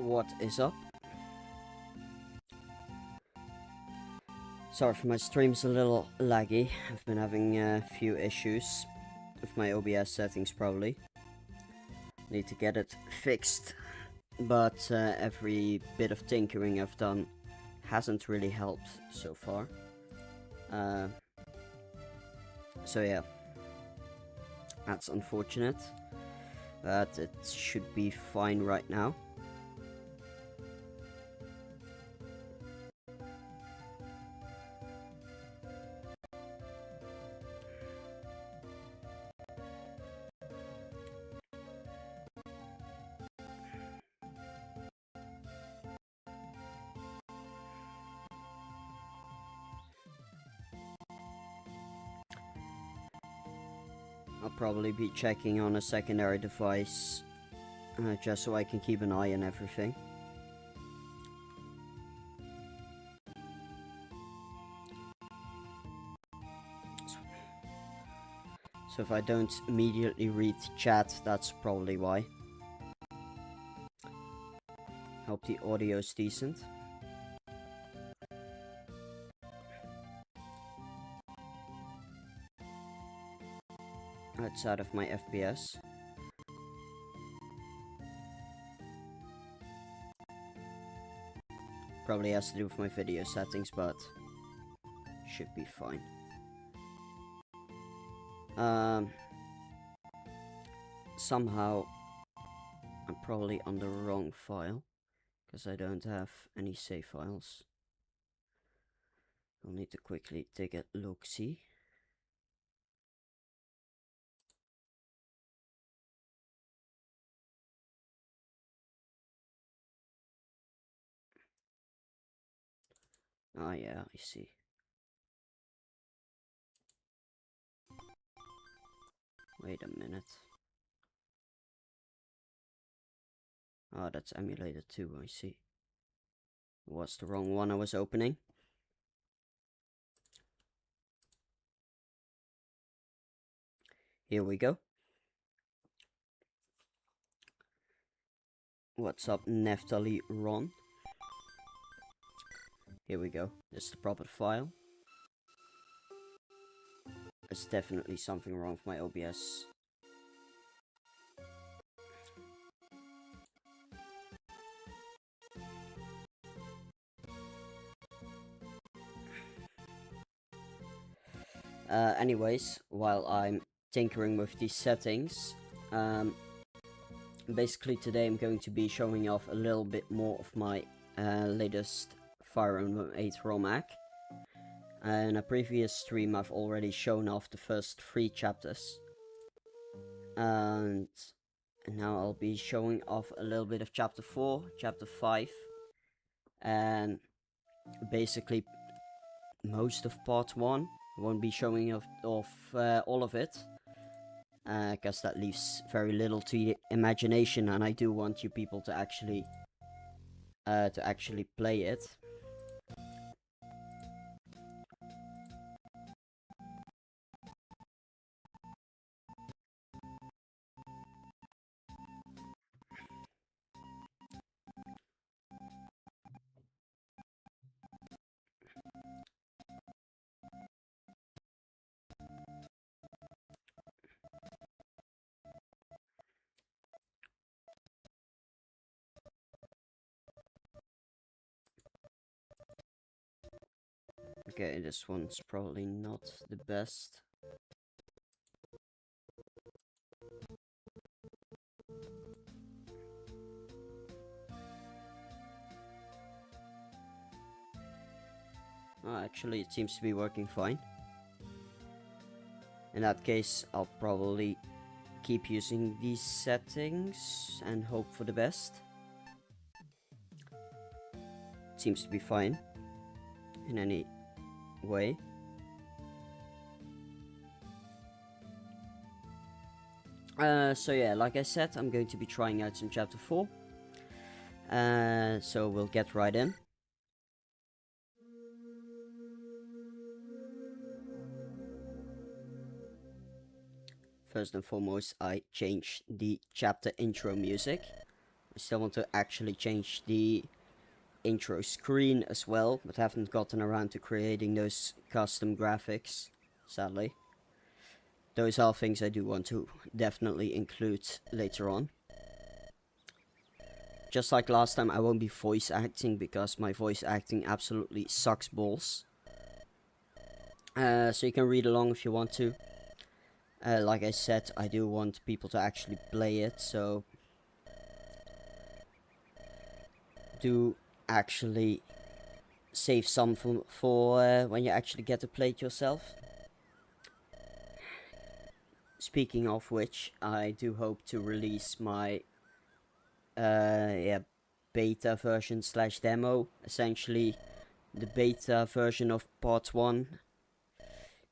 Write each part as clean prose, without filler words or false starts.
what is up? Sorry for my stream's a little laggy. I've been having a few issues with my OBS settings probably. Need to get it fixed, but every bit of tinkering I've done hasn't really helped so far. So yeah, that's unfortunate, but it should be fine right now. I'll probably be checking on a secondary device, just so I can keep an eye on everything. So if I don't immediately read chat, that's probably why. Hope the audio's decent. Outside of my FPS. Probably has to do with my video settings, but should be fine. Somehow I'm probably on the wrong file, because I don't have any save files. I'll need to quickly take a look-see. Ah, yeah, I see. Wait a minute. Ah, that's emulated too, I see. Was the wrong one I was opening. Here we go. What's up, Neftali Ron? Here we go. This is the proper file. There's definitely something wrong with my OBS. Anyways, while I'm tinkering with these settings, basically today I'm going to be showing off a little bit more of my latest Fire Emblem 8 ROM hack. In a previous stream I've already shown off the first 3 chapters. And now I'll be showing off a little bit of chapter 4, chapter 5, and basically most of part 1. Won't be showing off all of it, because that leaves very little to the imagination, and I do want you people to actually play it. Okay, this one's probably not the best. Actually, it seems to be working fine. In that case, I'll probably keep using these settings and hope for the best. It seems to be fine in any way. So yeah, like I said, I'm going to be trying out some chapter 4. So we'll get right in. First and foremost, I changed the chapter intro music. I still want to actually change the intro screen as well, but haven't gotten around to creating those custom graphics, sadly. Those are things I do want to definitely include later on. Just like last time, I won't be voice acting because my voice acting absolutely sucks balls. So you can read along if you want to. Like I said, I do want people to actually play it, so do actually save some for when you actually get to play it yourself. Speaking of which, I do hope to release my beta version / demo, essentially the beta version of part 1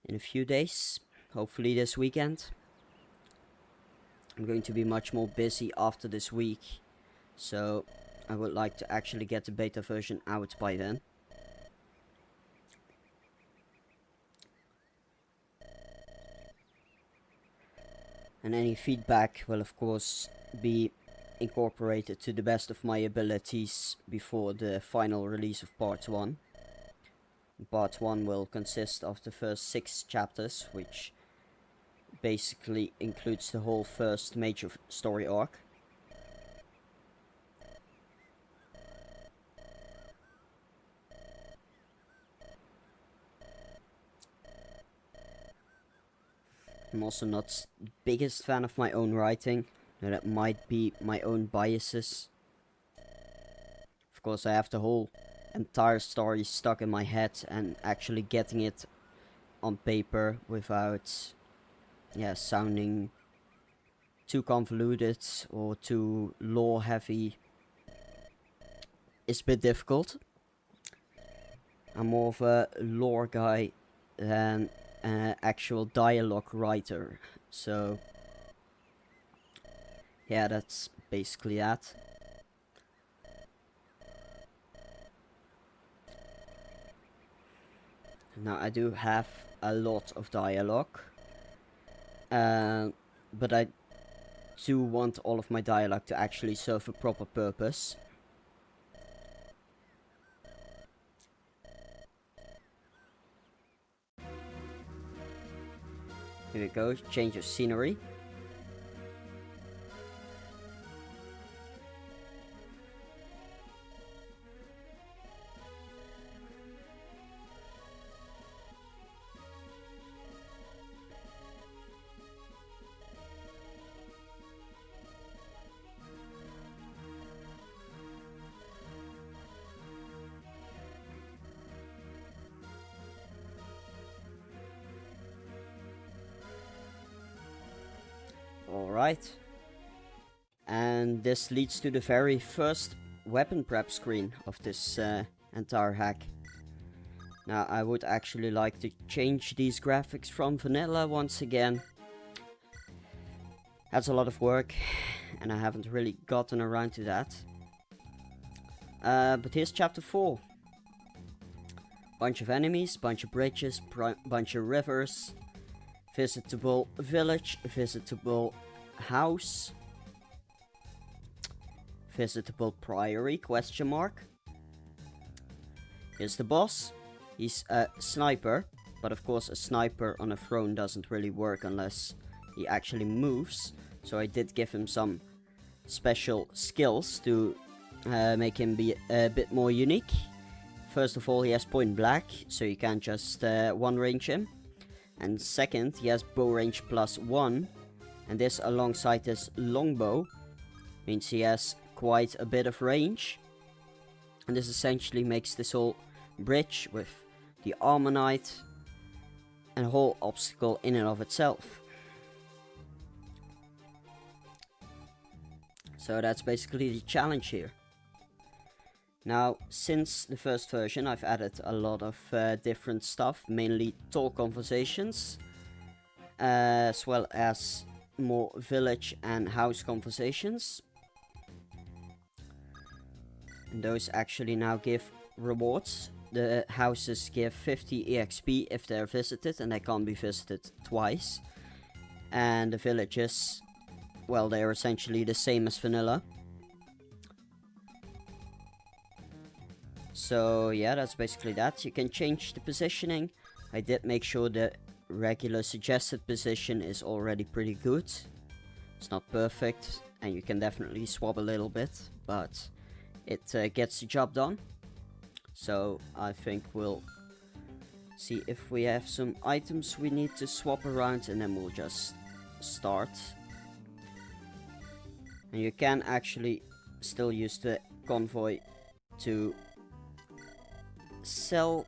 in a few days, hopefully this weekend. I'm going to be much more busy after this week, so I would like to actually get the beta version out by then. And any feedback will of course be incorporated to the best of my abilities before the final release of part 1. Part 1 will consist of the first 6 chapters, which basically includes the whole first major story arc. I'm also not the biggest fan of my own writing. Now, that might be my own biases. Of course, I have the whole entire story stuck in my head, and actually getting it on paper without sounding too convoluted or too lore heavy is a bit difficult. I'm more of a lore guy than an actual dialogue writer, so yeah, that's basically that. Now, I do have a lot of dialogue, but I do want all of my dialogue to actually serve a proper purpose. Here we go, change of scenery. Alright. And this leads to the very first weapon prep screen of this entire hack. Now, I would actually like to change these graphics from vanilla once again. That's a lot of work, and I haven't really gotten around to that. But here's chapter 4. Bunch of enemies, bunch of bridges, bunch of rivers, visitable village, visitable house, visitable priory, question mark. Here's the boss. He's a sniper, but of course a sniper on a throne doesn't really work unless he actually moves. So I did give him some special skills to make him be a bit more unique. First of all, he has point blank, so you can't just one range him. And second, he has bow range +1, and this alongside his longbow means he has quite a bit of range. And this essentially makes this whole bridge with the armor knight and a whole obstacle in and of itself. So that's basically the challenge here. Now, since the first version, I've added a lot of different stuff, mainly talk conversations, as well as more village and house conversations. And those actually now give rewards. The houses give 50 EXP if they're visited, and they can't be visited twice. And the villages, well, they're essentially the same as vanilla. So yeah, that's basically that. You can change the positioning. I did make sure the regular suggested position is already pretty good. It's not perfect, and you can definitely swap a little bit, but it gets the job done. So I think we'll see if we have some items we need to swap around, and then we'll just start. And you can actually still use the convoy to sell.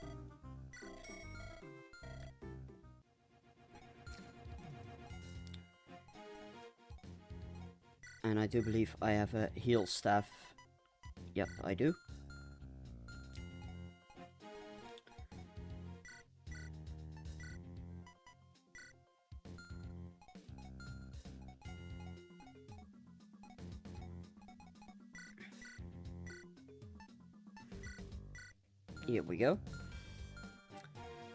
And I do believe I have a heal staff. Yep, I do. Here we go.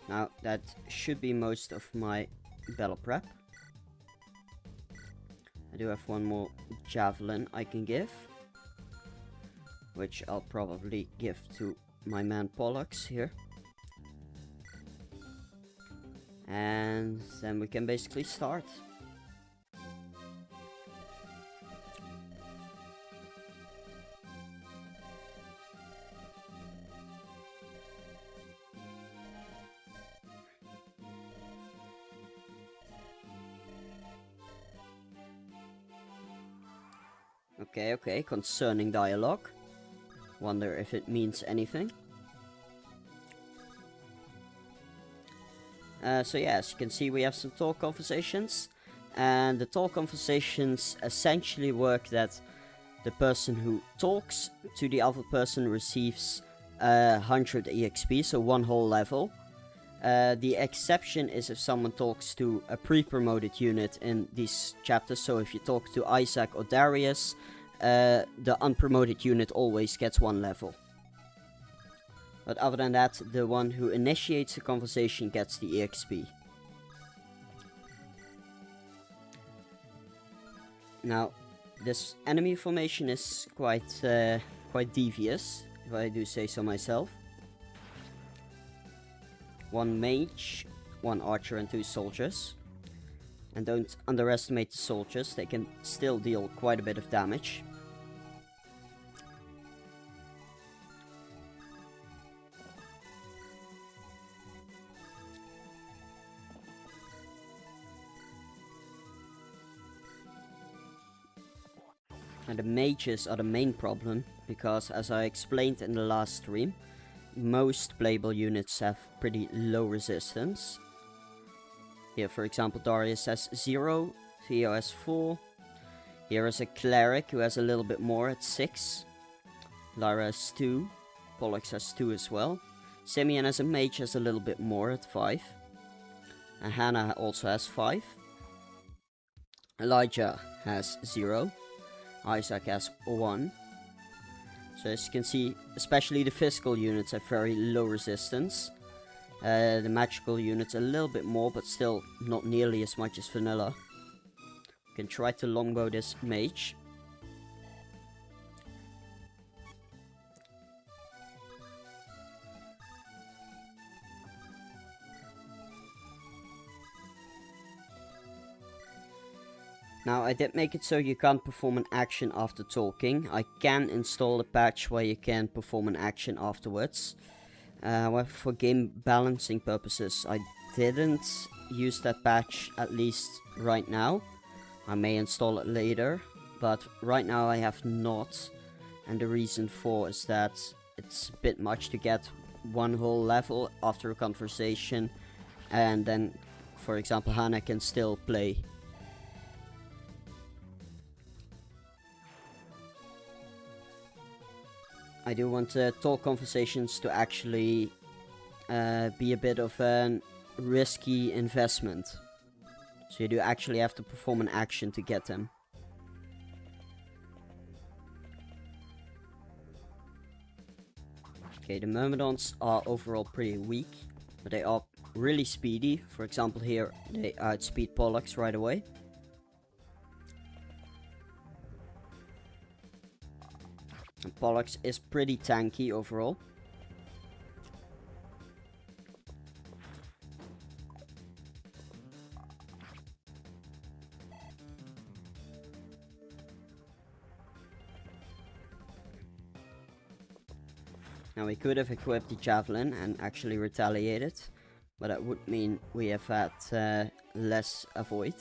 Now that should be most of my battle prep. I do have one more javelin I can give, which I'll probably give to my man Pollux here. And then we can basically start. Okay, concerning dialogue. Wonder if it means anything. So yeah, as you can see, we have some talk conversations. And the talk conversations essentially work that the person who talks to the other person receives 100 EXP, so one whole level. The exception is if someone talks to a pre-promoted unit in these chapters. So if you talk to Isaac or Darius, the unpromoted unit always gets one level. But other than that, the one who initiates the conversation gets the EXP. Now, this enemy formation is quite devious, if I do say so myself. One mage, one archer and 2 soldiers. And don't underestimate the soldiers, they can still deal quite a bit of damage. And the mages are the main problem, because as I explained in the last stream, most playable units have pretty low resistance. Here, for example, Darius has 0, Theo has 4. Here is a cleric who has a little bit more at 6. Lara has 2. Pollux has 2 as well. Simeon as a mage has a little bit more at 5. And Hannah also has 5. Elijah has 0. Isaac has 1. So as you can see, especially the physical units have very low resistance. The magical units a little bit more, but still not nearly as much as vanilla. You can try to longbow this mage. Now, I did make it so you can't perform an action after talking. I can install a patch where you can perform an action afterwards. However, for game balancing purposes, I didn't use that patch, at least right now. I may install it later, but right now I have not. And the reason for is that it's a bit much to get one whole level after a conversation. And then, for example, Hannah can still play. I do want talk conversations to actually be a bit of a risky investment. So you do actually have to perform an action to get them. Okay, the Myrmidons are overall pretty weak, but they are really speedy. For example, here they outspeed Pollux right away. And Pollux is pretty tanky overall. Now we could have equipped the javelin and actually retaliated, but that would mean we have had less avoid.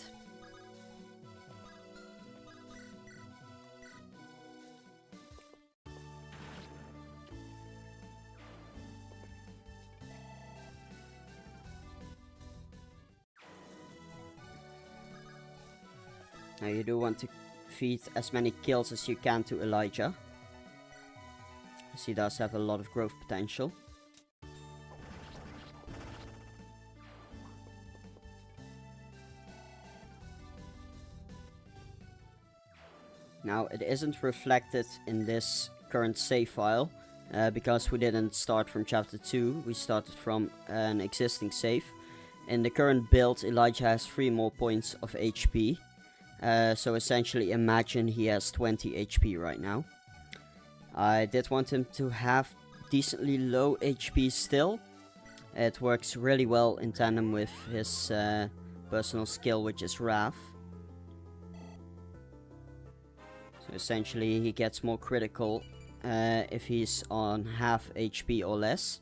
Now you do want to feed as many kills as you can to Elijah, as he does have a lot of growth potential. Now it isn't reflected in this current save file, because we didn't start from chapter 2, we started from an existing save. In the current build, Elijah has 3 more points of HP. So essentially imagine he has 20 HP right now. I did want him to have decently low HP still. It works really well in tandem with his personal skill, which is Wrath. So essentially he gets more critical if he's on half HP or less.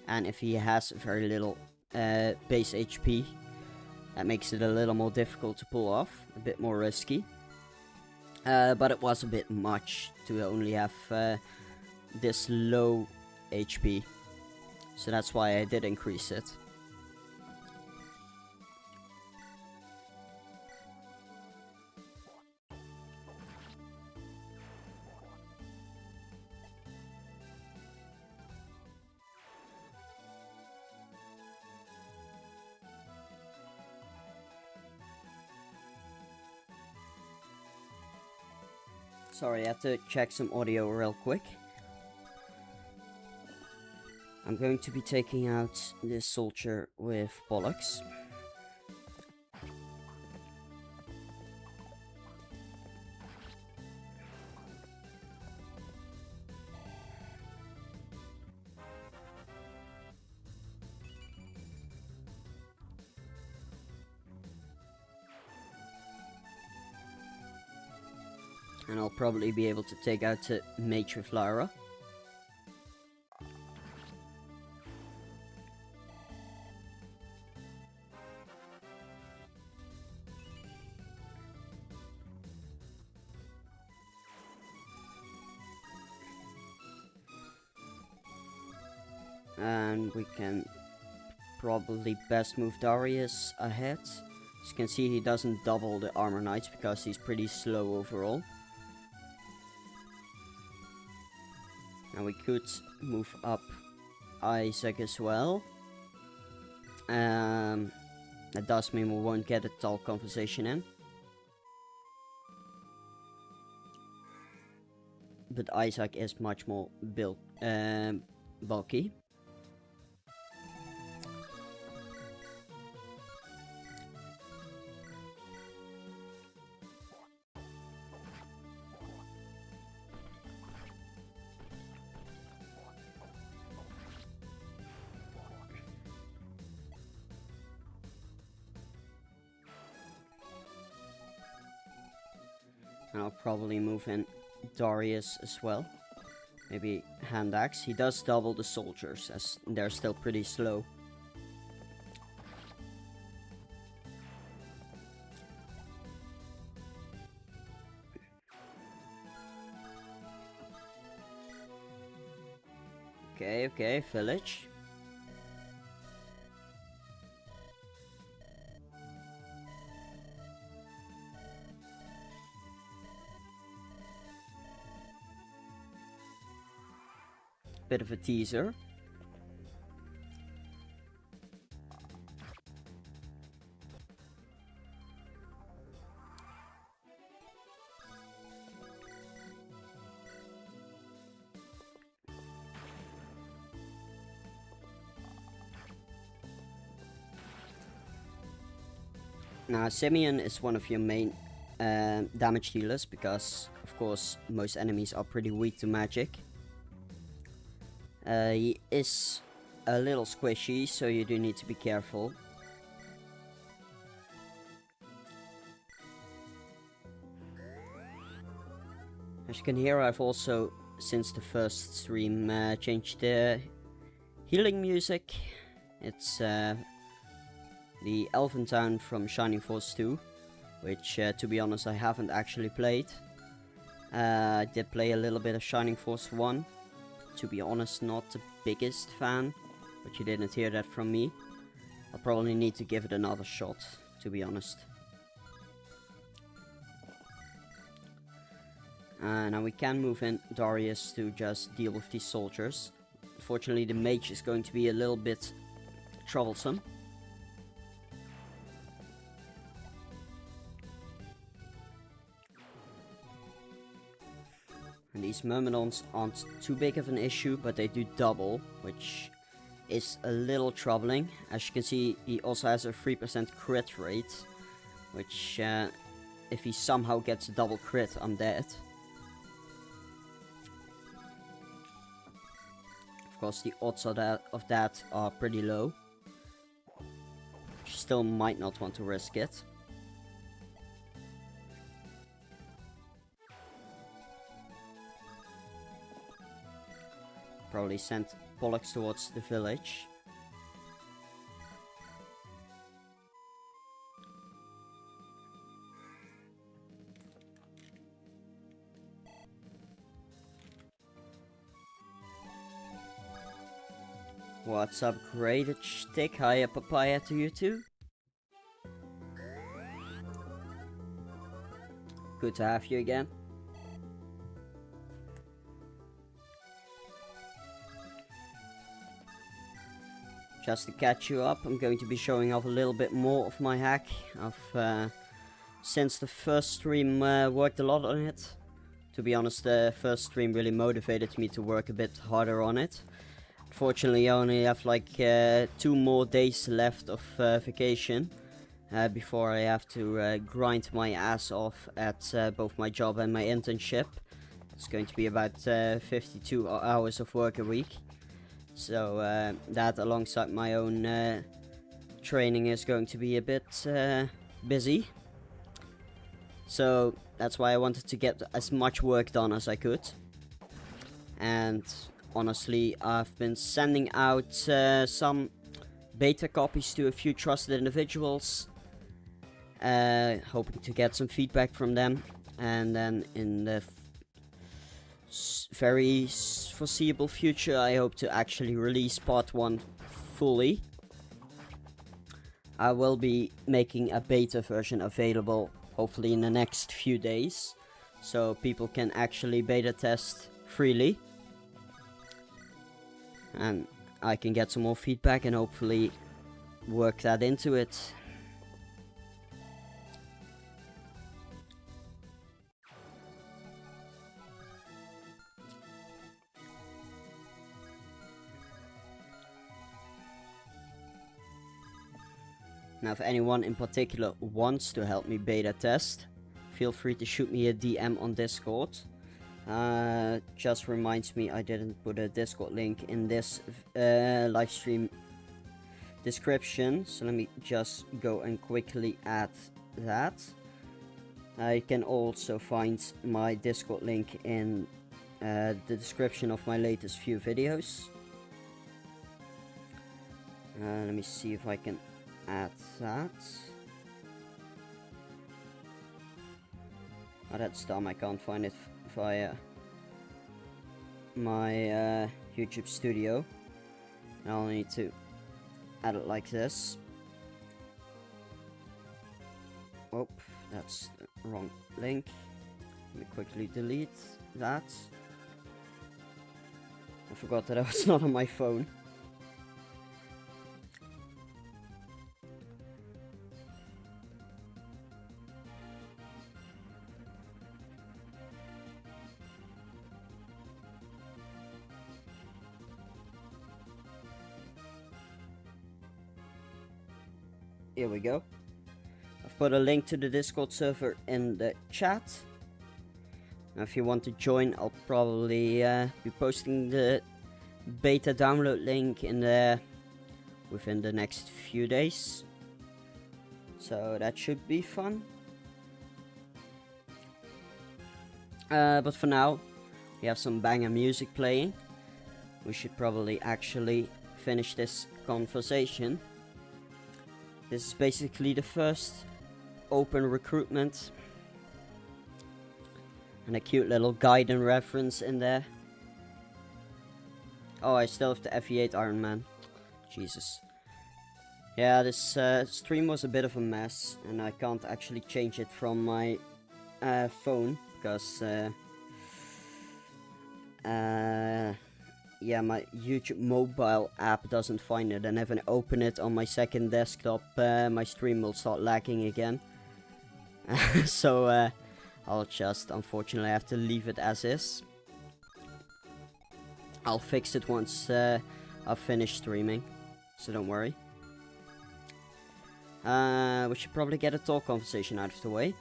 And if he has very little base HP, that makes it a little more difficult to pull off, a bit more risky. But it was a bit much to only have this low HP. So that's why I did increase it. Sorry, I have to check some audio real quick. I'm going to be taking out this soldier with bollocks. And I'll probably be able to take out the mage with Lara. And we can probably best move Darius ahead. As you can see, he doesn't double the armor knights because he's pretty slow overall. Now we could move up Isaac as well. That does mean we won't get a tall conversation in. But Isaac is much more bulky. And I'll probably move in Darius as well. Maybe hand axe. He does double the soldiers as they're still pretty slow. Okay, village. Bit of a teaser. Now, Simeon is one of your main damage dealers because, of course, most enemies are pretty weak to magic. He is a little squishy, so you do need to be careful. As you can hear, I've also since the first stream, changed the healing music. It's the Elven Town from Shining Force 2, which to be honest I haven't actually played. I did play a little bit of Shining Force 1. To be honest, not the biggest fan, but you didn't hear that from me. I'll probably need to give it another shot, to be honest. Now we can move in Darius to just deal with these soldiers. Unfortunately, the mage is going to be a little bit troublesome. And these Myrmidons aren't too big of an issue, but they do double, which is a little troubling. As you can see, he also has a 3% crit rate, which if he somehow gets a double crit, I'm dead. Of course, the odds of that are pretty low. Still might not want to risk it. Probably send Pollux towards the village. What's up, graded stick? Hiya, papaya to you too. Good to have you again. Just to catch you up, I'm going to be showing off a little bit more of my hack. I've, since the first stream, worked a lot on it. To be honest, the first stream really motivated me to work a bit harder on it. Unfortunately, I only have like 2 more days left of vacation before I have to grind my ass off at both my job and my internship. It's going to be about 52 hours of work a week. So that alongside my own training is going to be a bit busy. So that's why I wanted to get as much work done as I could. And honestly, I've been sending out some beta copies to a few trusted individuals, hoping to get some feedback from them. And then in the very foreseeable future, I hope to actually release part 1 fully. I will be making a beta version available hopefully in the next few days, so people can actually beta test freely. And I can get some more feedback and hopefully work that into it. Now, if anyone in particular wants to help me beta test, feel free to shoot me a DM on Discord. Just reminds me I didn't put a Discord link in this live stream description, so let me just go and quickly add that. You can also find my Discord link in the description of my latest few videos. Let me see if I can add that. Oh, that's dumb, I can't find it via my YouTube studio. I'll need to add it like this. Oh, that's the wrong link. Let me quickly delete that. I forgot that I was not on my phone. Here we go. I've put a link to the Discord server in the chat. Now, if you want to join, I'll probably be posting the beta download link in there within the next few days. So that should be fun. But for now, We have some banger music playing. We should probably actually finish this conversation. This is basically the first open recruitment. And a cute little guide and reference in there. Oh, I still have the FE8 Iron Man. Jesus. Yeah, this stream was a bit of a mess. And I can't actually change it from my phone. Because... yeah, my YouTube mobile app doesn't find it, and if I open it on my second desktop, my stream will start lagging again. So I'll just unfortunately have to leave it as is. I'll fix it once I've finished streaming, so don't worry. We should probably get a talk conversation out of the way.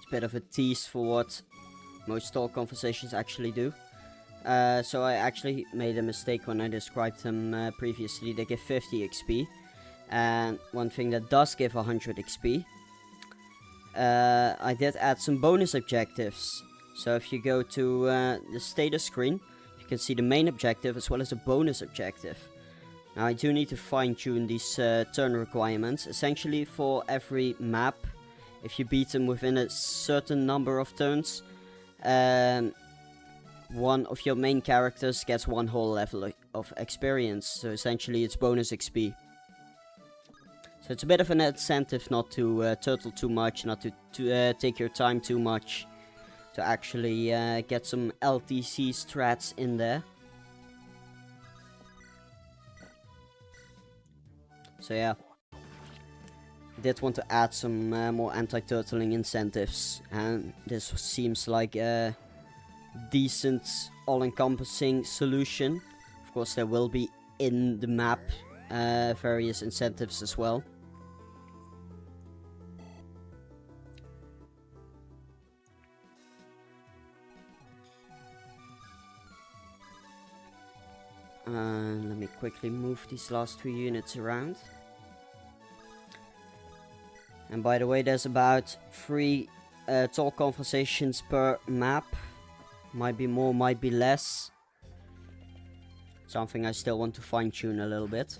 Bit of a tease for what most talk conversations actually do. So I actually made a mistake when I described them previously. They give 50 XP, and one thing that does give 100 XP, I did add some bonus objectives. So if you go to the status screen, you can see the main objective as well as the bonus objective. Now I do need to fine-tune these turn requirements. Essentially for every map, if you beat them within a certain number of turns, one of your main characters gets one whole level of experience. So essentially it's bonus XP. So it's a bit of an incentive not to turtle too much, not to take your time too much, to actually get some LTC strats in there. So yeah. Did want to add some more anti-turtling incentives, and this seems like a decent all-encompassing solution. Of course there will be in the map various incentives as well. Let me quickly move these last 2 units around. And by the way, there's about 3 talk conversations per map. Might be more, might be less. Something I still want to fine-tune a little bit.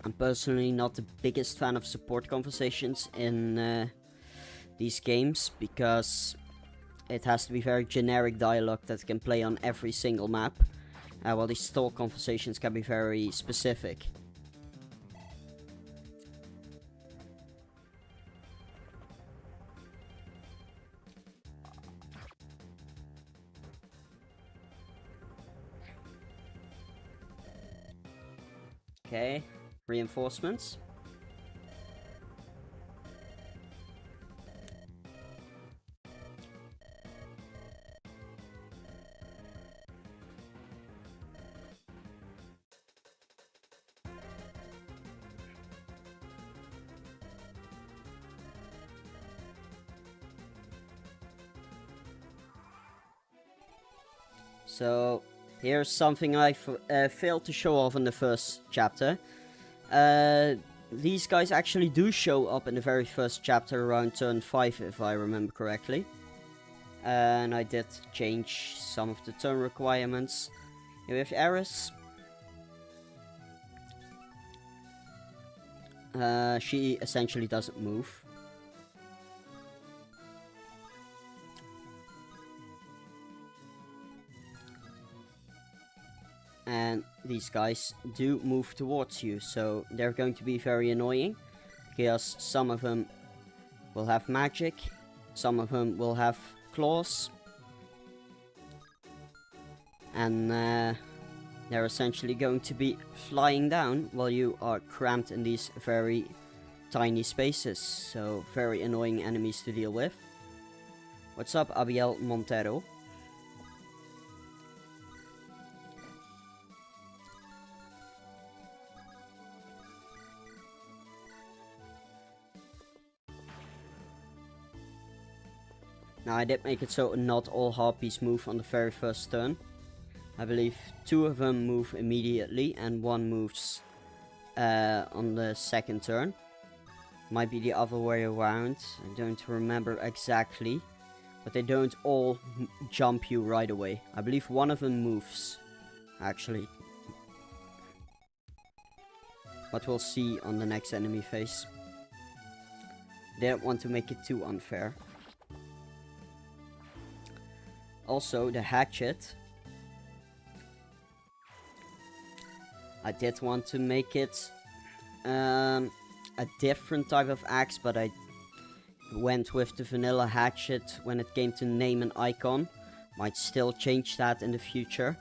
I'm personally not the biggest fan of support conversations in these games, because it has to be very generic dialogue that can play on every single map. While these talk conversations can be very specific. Okay, reinforcements. So here's something I failed to show off in the first chapter. These guys actually do show up in the very first chapter around turn 5, if I remember correctly. And I did change some of the turn requirements. Here we have Eris. She essentially doesn't move. And these guys do move towards you, so they're going to be very annoying, because some of them will have magic, some of them will have claws, and they're essentially going to be flying down while you are cramped in these very tiny spaces, so very annoying enemies to deal with. What's up, Abiel Montero? Now I did make it so not all harpies move on the very first turn. I believe 2 of them move immediately and 1 moves on the second turn. Might be the other way around, I don't remember exactly. But they don't all jump you right away. I believe 1 of them moves, actually. But we'll see on the next enemy phase. Didn't want to make it too unfair. Also, the hatchet. I did want to make it a different type of axe, but I went with the vanilla hatchet when it came to name and icon. Might still change that in the future.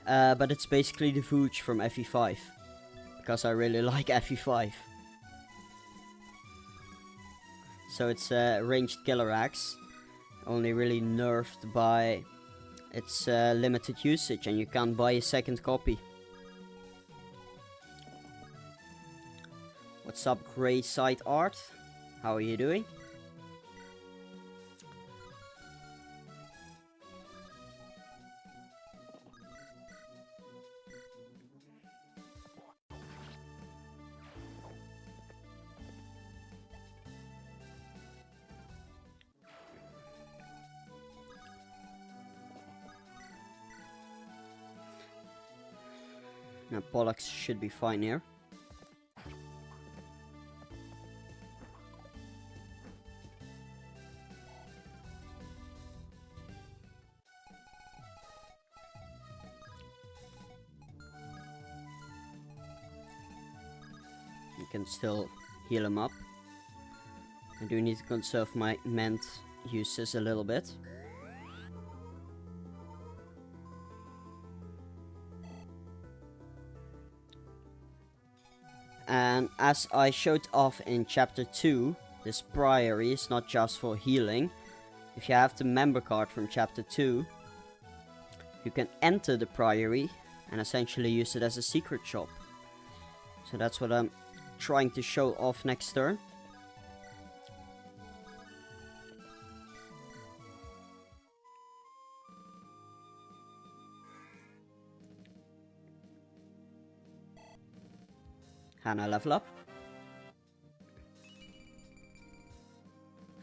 But it's basically the Vooch from FE5. Because I really like FE5. So it's a ranged killer axe. Only really nerfed by its limited usage, and you can't buy a second copy. What's up, Grey Side Art? How are you doing? Now Pollux should be fine here. You can still heal him up. I do need to conserve my ment uses a little bit. And as I showed off in chapter 2, this priory is not just for healing. If you have the member card from chapter 2, you can enter the priory and essentially use it as a secret shop. So that's what I'm trying to show off next turn. Hannah level up.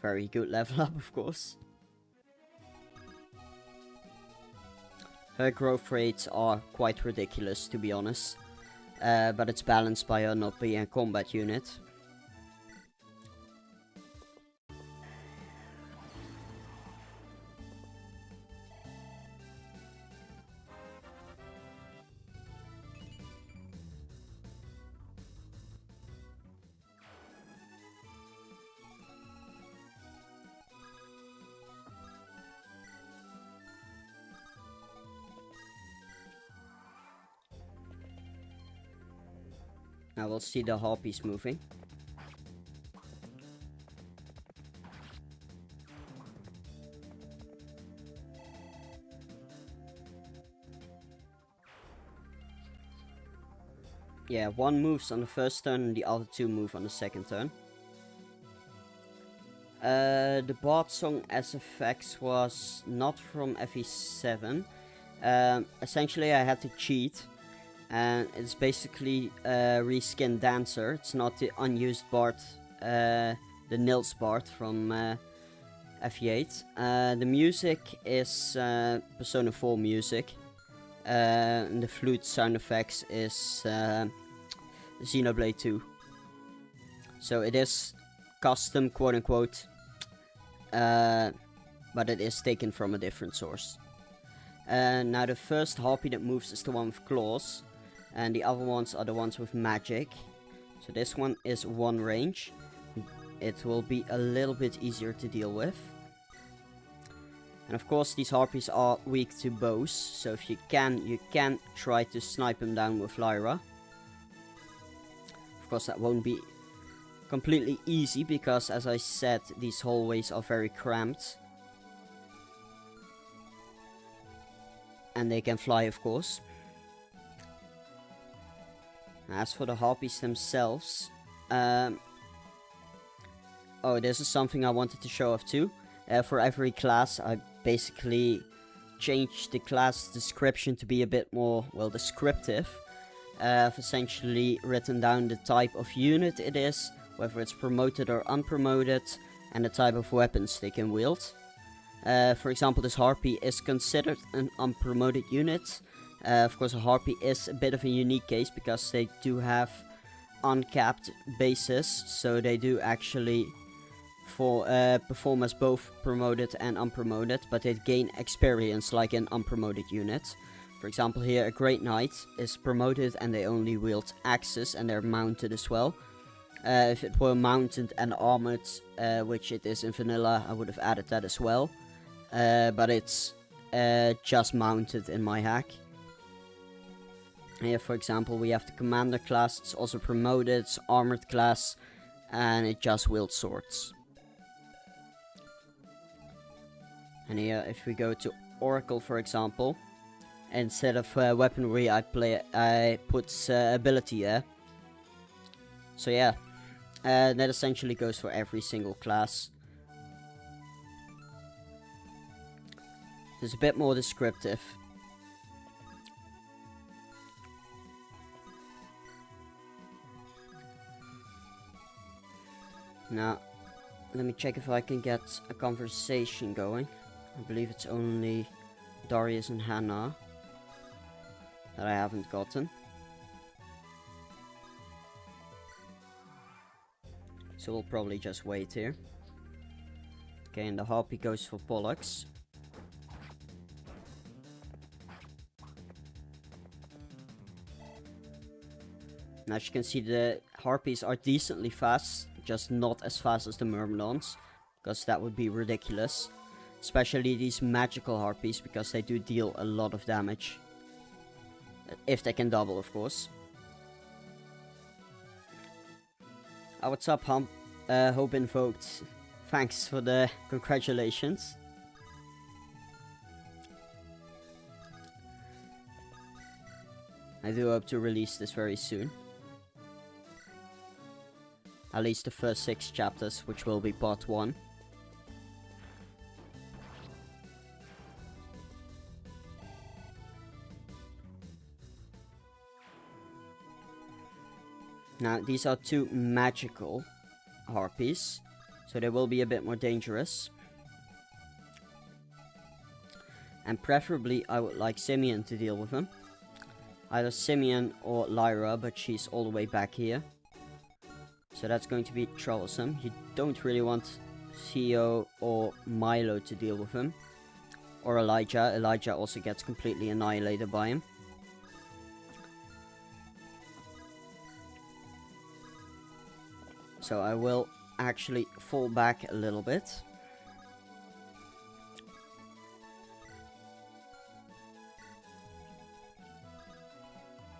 Very good level up, of course. Her growth rates are quite ridiculous, to be honest. But it's balanced by her not being a combat unit. Now we'll see the harpies moving. Yeah, 1 moves on the first turn and the other 2 move on the second turn. The bard song SFX was not from FE7. Essentially I had to cheat. And it's basically reskin Dancer. It's not the unused bard, the Nils bard from FE8. The music is Persona 4 music. And the flute sound effects is Xenoblade 2. So it is custom, quote unquote, but it is taken from a different source. Now the first harpy that moves is the one with claws. And the other ones are the ones with magic. So this one is 1 range. It will be a little bit easier to deal with. And of course these harpies are weak to bows, so if you can try to snipe them down with Lyra. Of course that won't be completely easy because, as I said, these hallways are very cramped. And they can fly, of course. As for the harpies themselves, oh, this is something I wanted to show off too. For every class, I basically changed the class description to be a bit more, well, descriptive. I've essentially written down the type of unit it is, whether it's promoted or unpromoted, and the type of weapons they can wield. For example, this harpy is considered an unpromoted unit. Of course, a harpy is a bit of a unique case because they do have uncapped bases, so they do actually perform as both promoted and unpromoted, but they gain experience like an unpromoted unit. For example, here a Great Knight is promoted and they only wield axes and they're mounted as well. If it were mounted and armored, which it is in vanilla, I would have added that as well. But it's just mounted in my hack. Here, for example, we have the Commander class. It's also promoted, it's armored class, and it just wields swords. And here, if we go to Oracle, for example, instead of weaponry, I put ability there. So yeah, that essentially goes for every single class. It's a bit more descriptive. Now, let me check if I can get a conversation going. I believe it's only Darius and Hannah that I haven't gotten. So we'll probably just wait here. Okay, and the harpy goes for Pollux. Now, as you can see, the harpies are decently fast, just not as fast as the Myrmidons, because that would be ridiculous. Especially these magical harpies, because they do deal a lot of damage. If they can double, of course. Oh, what's up, Hope Invoked? Thanks for the congratulations. I do hope to release this very soon. At least the first 6 chapters, which will be part 1. Now, these are 2 magical harpies, so they will be a bit more dangerous. And preferably, I would like Simeon to deal with them. Either Simeon or Lyra, but she's all the way back here. So that's going to be troublesome. You don't really want Theo or Milo to deal with him. Or Elijah. Elijah also gets completely annihilated by him. So I will actually fall back a little bit.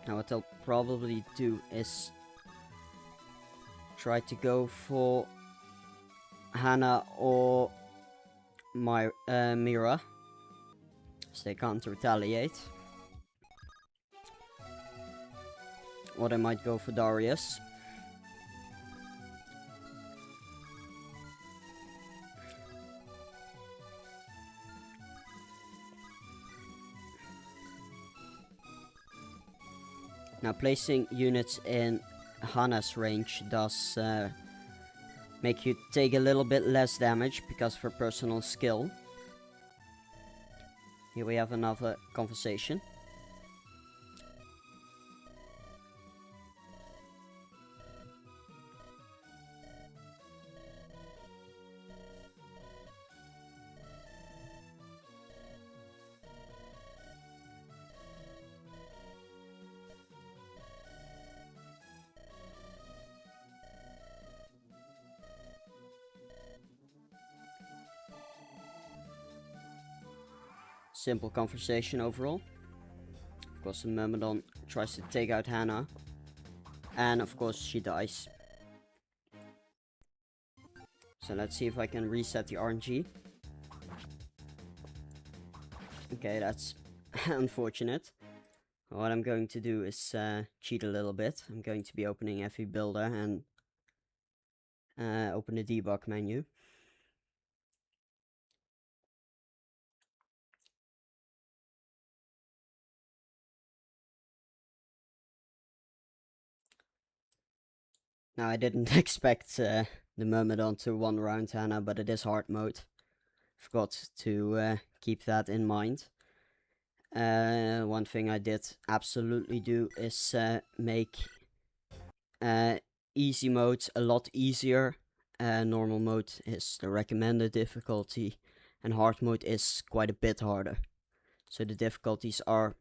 Now what I'll probably do is try to go for Hannah or Mira, so they can't retaliate. Or they might go for Darius. Now, placing units in Hannah's range does make you take a little bit less damage because of her personal skill. Here we have another conversation. simple conversation overall. Of course, the Myrmidon tries to take out Hannah. And of course, she dies. So let's see if I can reset the RNG. Okay, that's unfortunate. What I'm going to do is cheat a little bit. I'm going to be opening FE Builder and open the debug menu. Now, I didn't expect the Myrmidon to one round Hannah, but it is hard mode. Forgot to keep that in mind. One thing I did absolutely do is make easy mode a lot easier. Normal mode is the recommended difficulty, and hard mode is quite a bit harder. So the difficulties are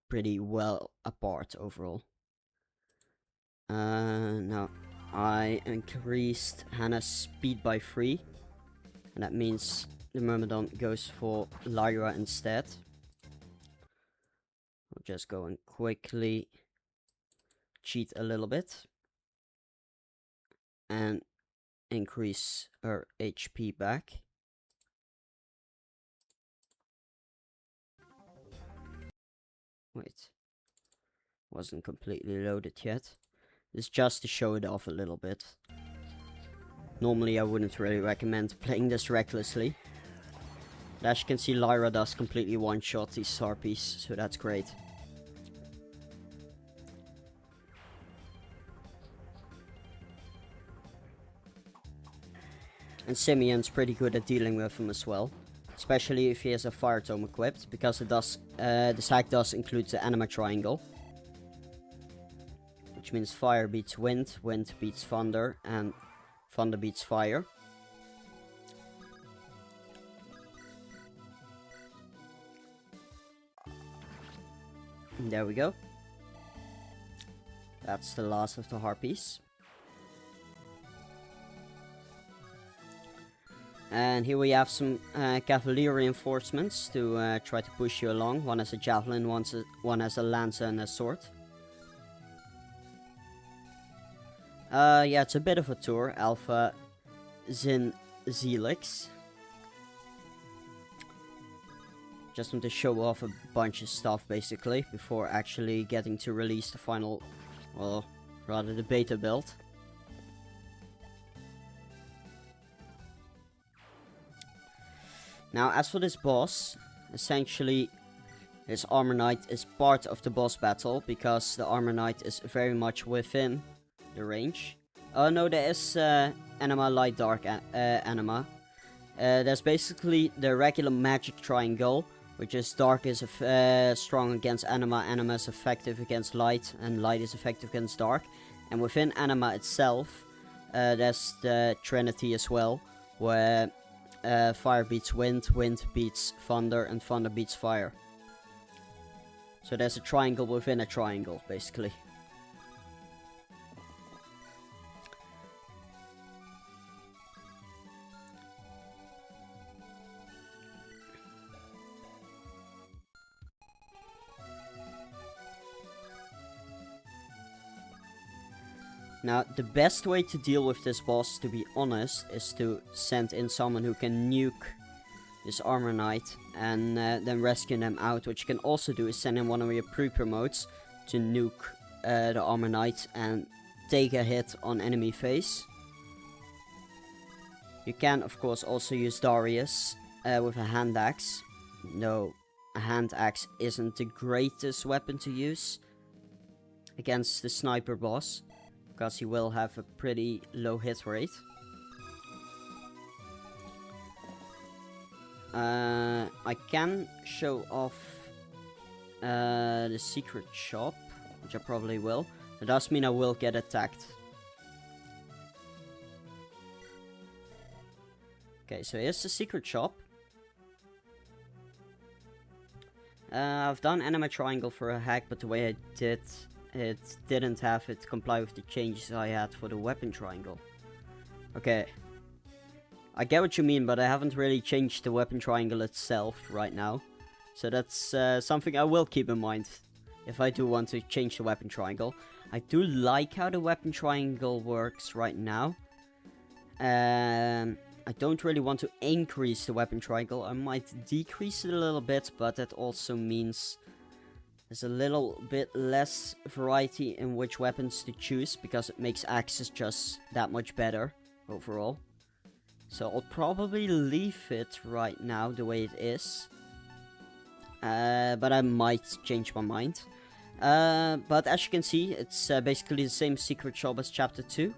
pretty well apart overall. Now, I increased Hannah's speed by 3, and that means the Myrmidon goes for Lyra instead. I'll just go and quickly cheat a little bit and increase her HP back. Wait, wasn't completely loaded yet. It's just to show it off a little bit. Normally I wouldn't really recommend playing this recklessly. But as you can see, Lyra does completely one-shot these harpies, so that's great. And Simeon's pretty good at dealing with them as well. Especially if he has a fire tome equipped, because it does, this hack does include the anima triangle. Which means fire beats wind, wind beats thunder, and thunder beats fire. And there we go. That's the last of the harpies. And here we have some cavalry reinforcements to try to push you along. One has a javelin, one has a lance and a sword. Yeah, it's a bit of a tour. Alpha Zin Zelix. Just want to show off a bunch of stuff basically before actually getting to release the final, well, rather the beta build. Now, as for this boss, essentially this Armor Knight is part of the boss battle because the Armor Knight is very much within the range. Oh no, there is Anima Light Dark Anima. There's basically the regular magic triangle, which is dark is strong against Anima, Anima is effective against light, and light is effective against dark. And within Anima itself, there's the Trinity as well, where fire beats wind, wind beats thunder, and thunder beats fire. So there's a triangle within a triangle, basically. Now, the best way to deal with this boss, to be honest, is to send in someone who can nuke this Armor Knight and then rescue them out. What you can also do is send in one of your pre-promotes to nuke the Armor Knight and take a hit on enemy face. You can, of course, also use Darius with a hand axe. No, a hand axe isn't the greatest weapon to use against the sniper boss, because he will have a pretty low hit rate. I can show off the secret shop, which I probably will. It does mean I will get attacked. Okay, so here's the secret shop. I've done Anima Triangle for a hack, but the way I did it didn't have it comply with the changes I had for the weapon triangle. Okay. I get what you mean, but I haven't really changed the weapon triangle itself right now. So that's something I will keep in mind if I do want to change the weapon triangle. I do like how the weapon triangle works right now. I don't really want to increase the weapon triangle. I might decrease it a little bit, but that also means there's a little bit less variety in which weapons to choose, because it makes access just that much better overall. So I'll probably leave it right now the way it is. But I might change my mind. But as you can see, it's basically the same secret shop as chapter 2.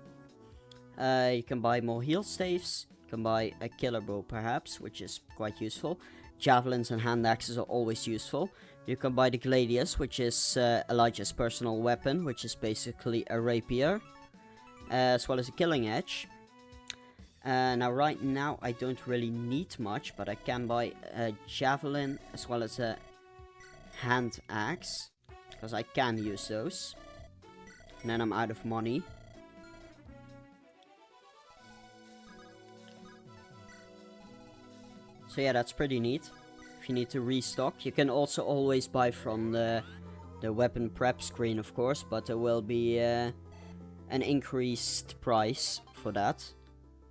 You can buy more heal staves. You can buy a killer bow perhaps, which is quite useful. Javelins and hand axes are always useful. You can buy the gladius, which is Elijah's personal weapon, which is basically a rapier, as well as a killing edge. Now right now I don't really need much, but I can buy a javelin as well as a hand axe, because I can use those. And then I'm out of money. So yeah, that's pretty neat. If you need to restock, you can also always buy from the weapon prep screen, of course, but there will be an increased price for that.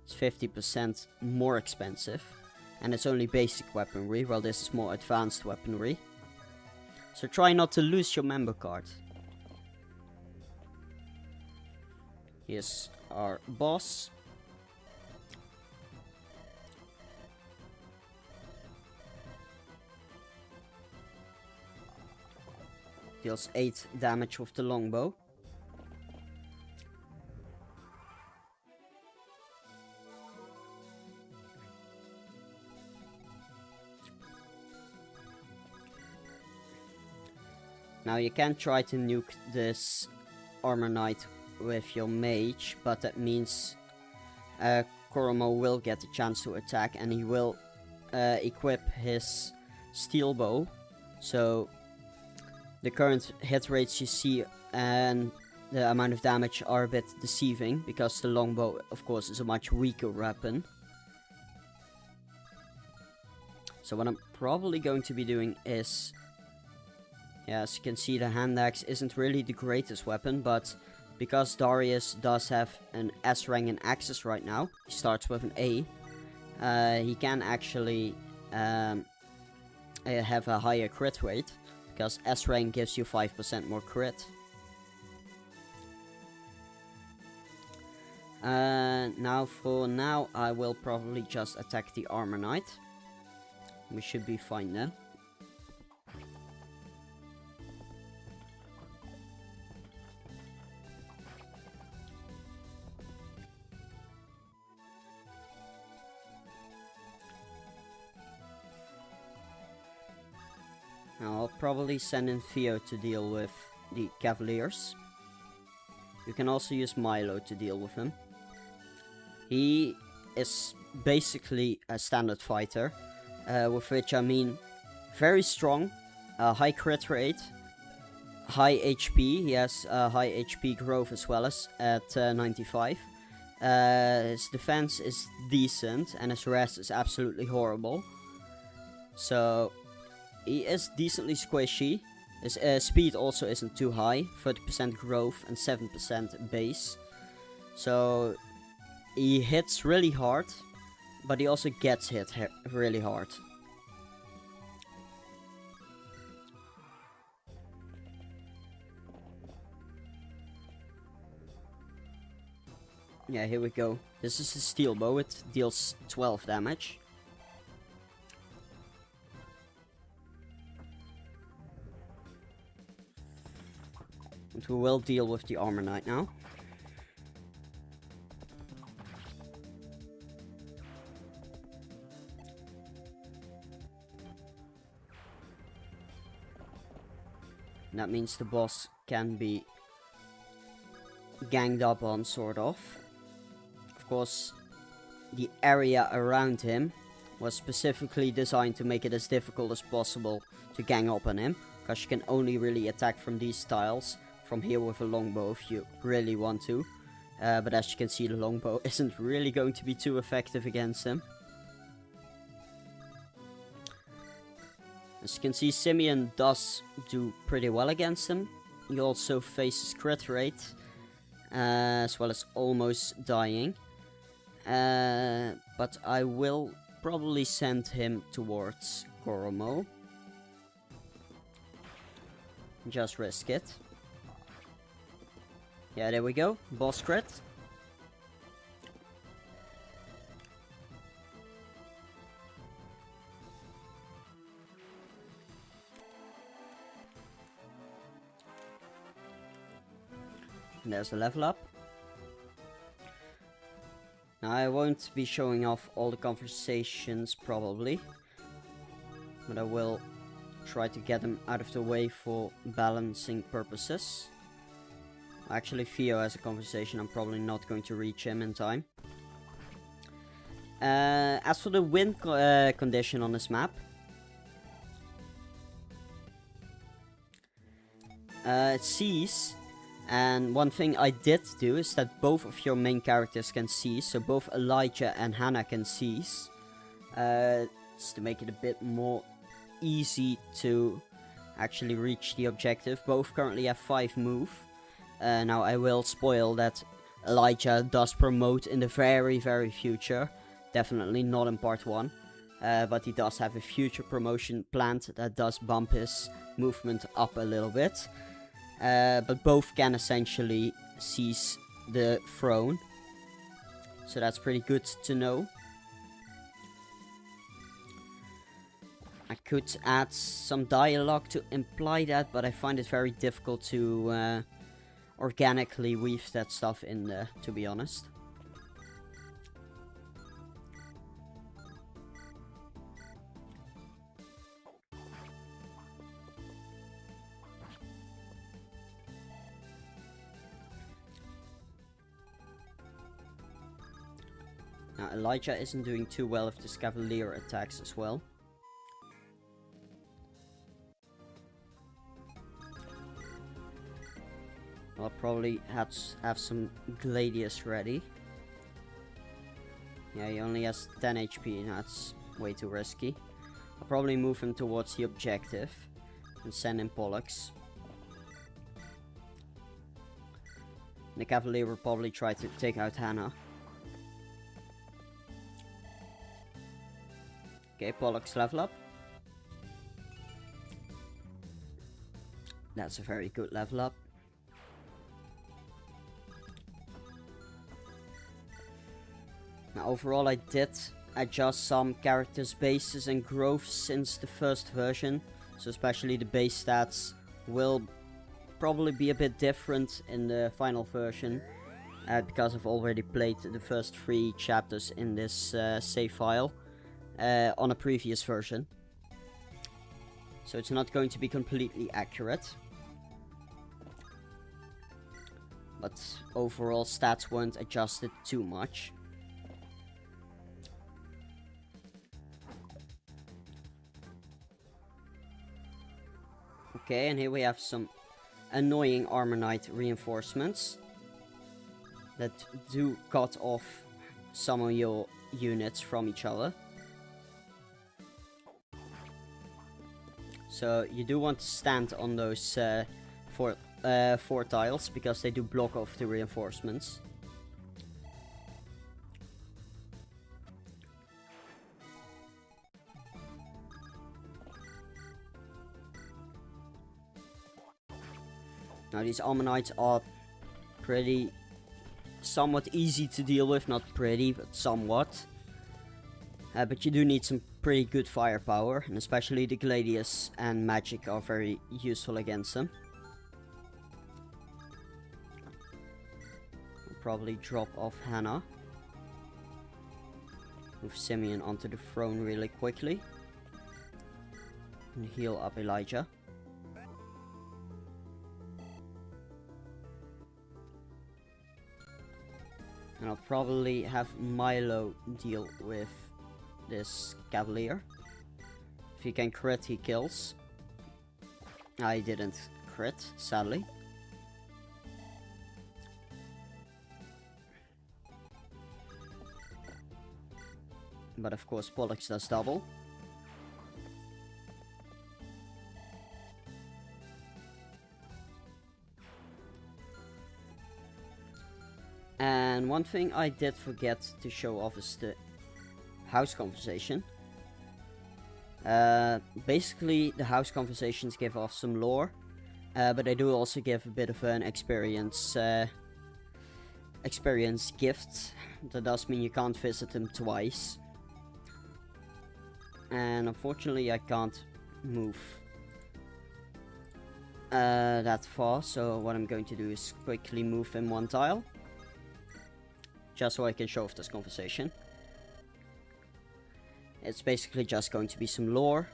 It's 50% more expensive, and it's only basic weaponry, while this is more advanced weaponry. So try not to lose your member card. Here's our boss. Deals 8 damage with the longbow. Now you can try to nuke this armor knight with your mage, but that means Koromo will get a chance to attack, and he will equip his steel bow. So the current hit rates you see and the amount of damage are a bit deceiving, because the longbow, of course, is a much weaker weapon. So what I'm probably going to be doing is, yeah, as you can see, the hand axe isn't really the greatest weapon, but because Darius does have an S rank in axes right now, he starts with an A, he can actually have a higher crit rate, because S rank gives you 5% more crit. For now, I will probably just attack the armor knight. We should be fine then. Now I'll probably send in Theo to deal with the Cavaliers. You can also use Milo to deal with him. He is basically a standard fighter, with which I mean very strong, high crit rate, high HP. He has high HP growth as well as at 95. His defense is decent, and his rest is absolutely horrible. So he is decently squishy. His speed also isn't too high, 30% growth and 7% base. So he hits really hard, but he also gets hit really hard. Yeah, here we go. This is the steel bow. It deals 12 damage. And we will deal with the armor knight now. And that means the boss can be ganged up on, sort of. Of course, the area around him was specifically designed to make it as difficult as possible to gang up on him, because you can only really attack from these tiles from here with a longbow if you really want to. But as you can see, the longbow isn't really going to be too effective against him. As you can see, Simeon does do pretty well against him. He also faces crit rate, as well as almost dying. But I will probably send him towards Goromo. Just risk it. Yeah, there we go. Boss crit. And there's a level up. Now I won't be showing off all the conversations probably, but I will try to get them out of the way for balancing purposes. Actually, Theo has a conversation. I'm probably not going to reach him in time. As for the wind condition on this map, it sees. And one thing I did do is that both of your main characters can seize, so both Elijah and Hannah can seize. Just to make it a bit more easy to actually reach the objective. Both currently have 5 move. Now I will spoil that Elijah does promote in the very, very future. Definitely not in part 1. But he does have a future promotion planned that does bump his movement up a little bit. But both can essentially seize the throne. So that's pretty good to know. I could add some dialogue to imply that, but I find it very difficult to organically weave that stuff in there, to be honest. Now Elijah isn't doing too well with his Cavalier attacks as well. I'll probably have some Gladius ready. Yeah, he only has 10 HP and that's way too risky. I'll probably move him towards the objective and send in Pollux. The Cavalier will probably try to take out Hannah. Okay, Pollux level up. That's a very good level up. Now overall I did adjust some characters' bases and growth since the first version. So especially the base stats will probably be a bit different in the final version. Because I've already played the first 3 chapters in this save file. On a previous version. So it's not going to be completely accurate. But overall stats weren't adjusted too much. Okay, and here we have some annoying Armor Knight reinforcements that do cut off some of your units from each other. So you do want to stand on those 4 tiles, because they do block off the reinforcements. Now these Ammonites are pretty, somewhat easy to deal with, not pretty, but somewhat. But you do need some pretty good firepower, and especially the Gladius and Magic are very useful against them. I'll probably drop off Hannah. Move Simeon onto the throne really quickly. And heal up Elijah. And I'll probably have Milo deal with this Cavalier. If he can crit, he kills. I didn't crit, sadly. But of course Pollux does double. And one thing I did forget to show off is the house conversation. Basically, the house conversations give off some lore, but they do also give a bit of an experience gift. That does mean you can't visit them twice. And unfortunately, I can't move that far, so what I'm going to do is quickly move in one tile, just so I can show off this conversation. It's basically just going to be some lore.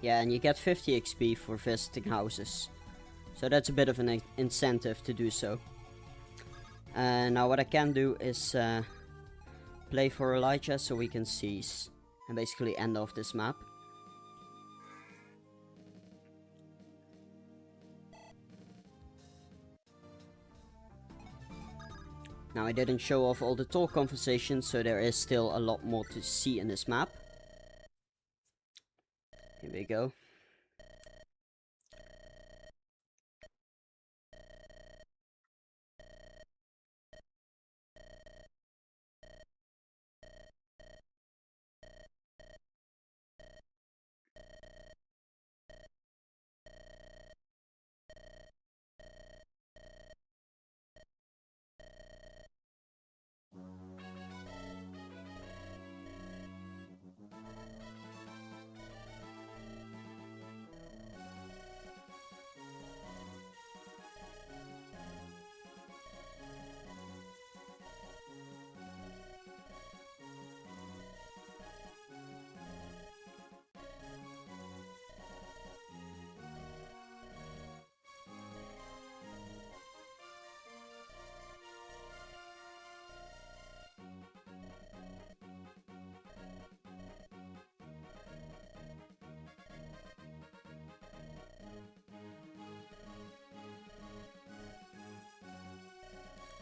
Yeah, and you get 50 XP for visiting houses. So that's a bit of an incentive to do so. Now what I can do is play for Elijah so we can cease and basically end off this map. Now I didn't show off all the talk conversations, so there is still a lot more to see in this map. Here we go.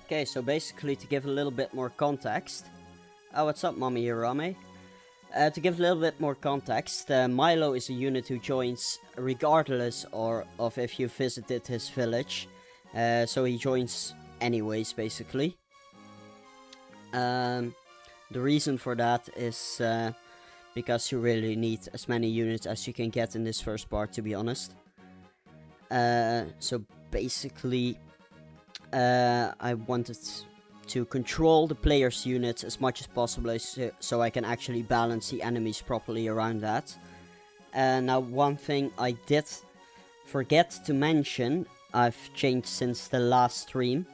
Okay, so basically to give a little bit more context. Oh, what's up, Mommy Hirame? To give a little bit more context, Milo is a unit who joins regardless of if you visited his village. So he joins anyways, basically. The reason for that is because you really need as many units as you can get in this first part, to be honest. So basically, I wanted to control the player's units as much as possible so I can actually balance the enemies properly around that. Now one thing I did forget to mention, I've changed since the last stream.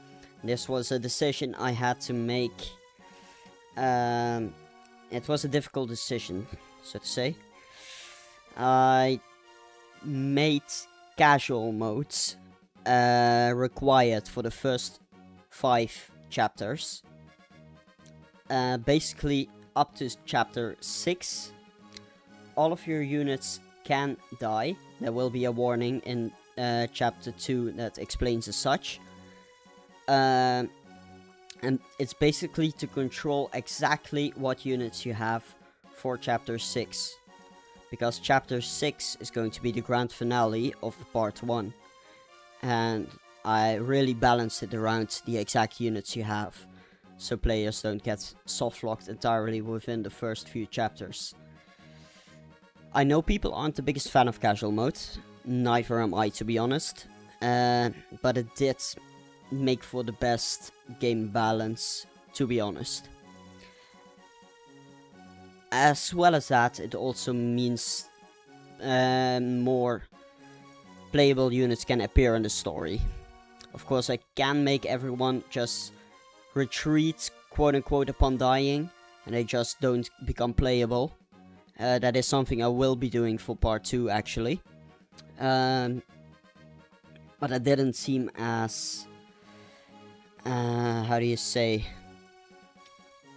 This was a decision I had to make. It was a difficult decision, so to say. I made casual modes required for the first 5 chapters. Basically, up to chapter 6, all of your units can die. There will be a warning in chapter 2 that explains as such. And it's basically to control exactly what units you have for chapter 6. Because chapter 6 is going to be the grand finale of part 1. And I really balanced it around the exact units you have, so players don't get soft-locked entirely within the first few chapters. I know people aren't the biggest fan of casual mode, neither am I, to be honest, but it did make for the best game balance, to be honest. As well as that, it also means more playable units can appear in the story. Of course, I can make everyone just retreat, quote-unquote, upon dying, and they just don't become playable. That is something I will be doing for part 2, actually. But it didn't seem as... how do you say?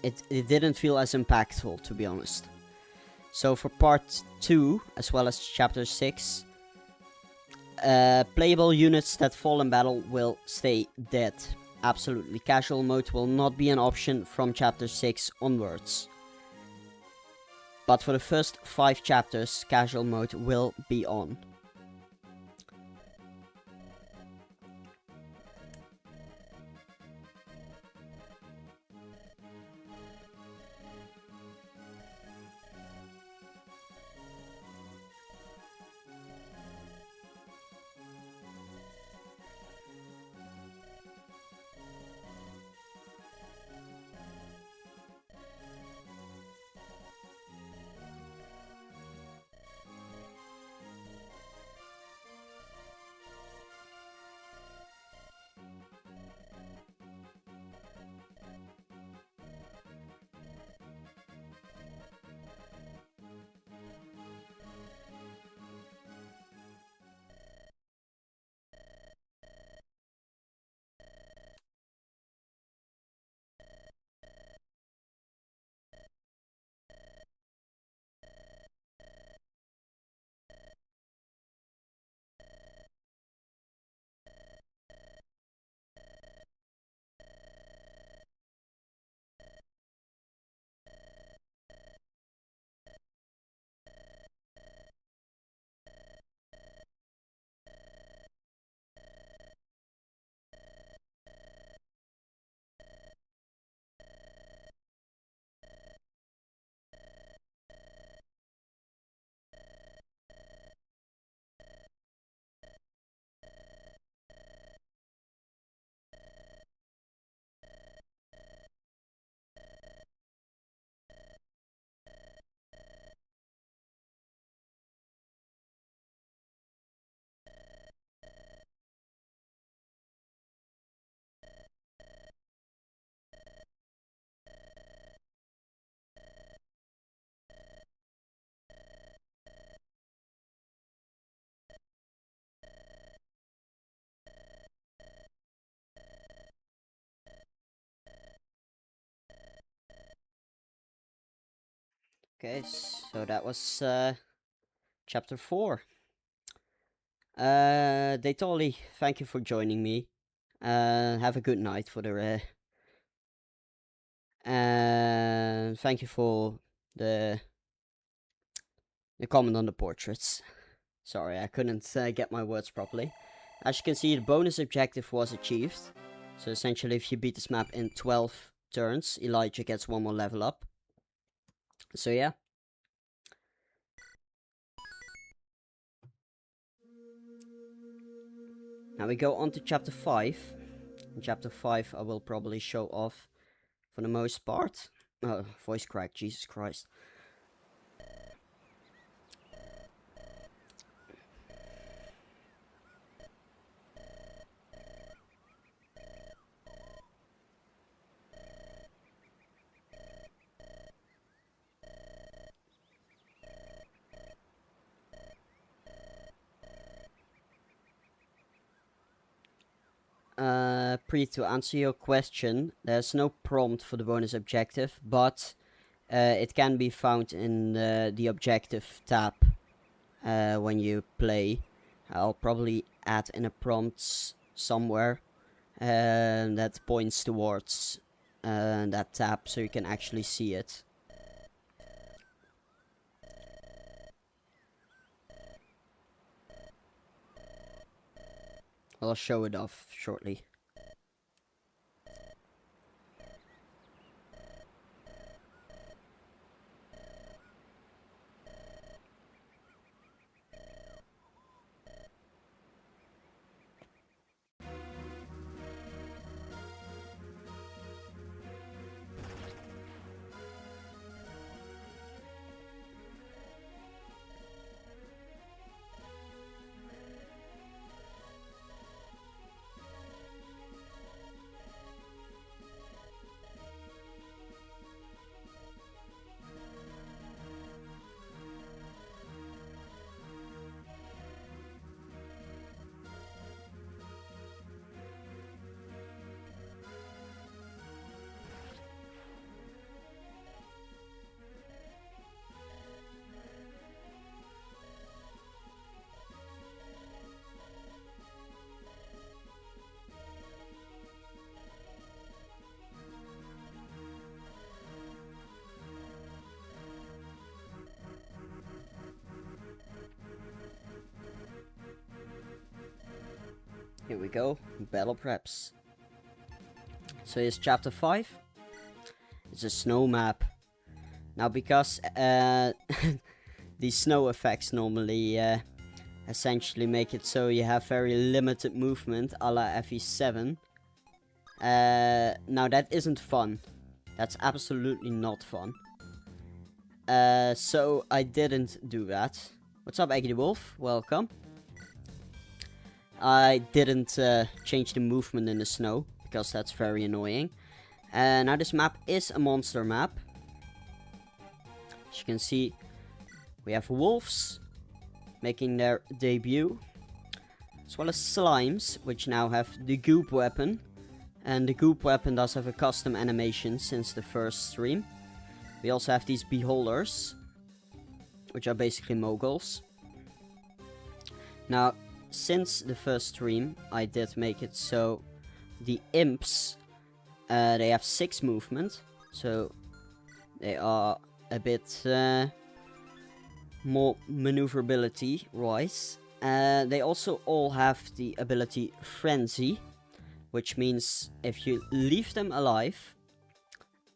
It didn't feel as impactful, to be honest. So for part 2, as well as chapter 6, playable units that fall in battle will stay dead. Absolutely. Casual mode will not be an option from chapter 6 onwards. But for the first 5 chapters, casual mode will be on. Okay, so that was chapter 4. Datoli, thank you for joining me. Have a good night for the and thank you for the comment on the portraits. Sorry, I couldn't get my words properly. As you can see, the bonus objective was achieved. So essentially, if you beat this map in 12 turns, Elijah gets 1 more level up. So yeah. Now we go on to chapter 5. In chapter 5, I will probably show off, for the most part. Oh, voice crack, Jesus Christ. To answer your question, there's no prompt for the bonus objective, but it can be found in the objective tab when you play. I'll probably add in a prompt somewhere that points towards that tab so you can actually see it. I'll show it off shortly. Here we go, battle preps. So here's chapter 5. It's a snow map. Now because these snow effects normally essentially make it so you have very limited movement a la FE7. Now that isn't fun. That's absolutely not fun. So I didn't do that. What's up, Aggie the Wolf? Welcome. I didn't change the movement in the snow, because that's very annoying. Now this map is a monster map. As you can see, we have wolves making their debut, as well as slimes, which now have the goop weapon. And the goop weapon does have a custom animation since the first stream. We also have these beholders, which are basically moguls. Now, since the first stream, I did make it so the imps, they have 6 movement, so they are a bit more maneuverability wise. They also all have the ability Frenzy, which means if you leave them alive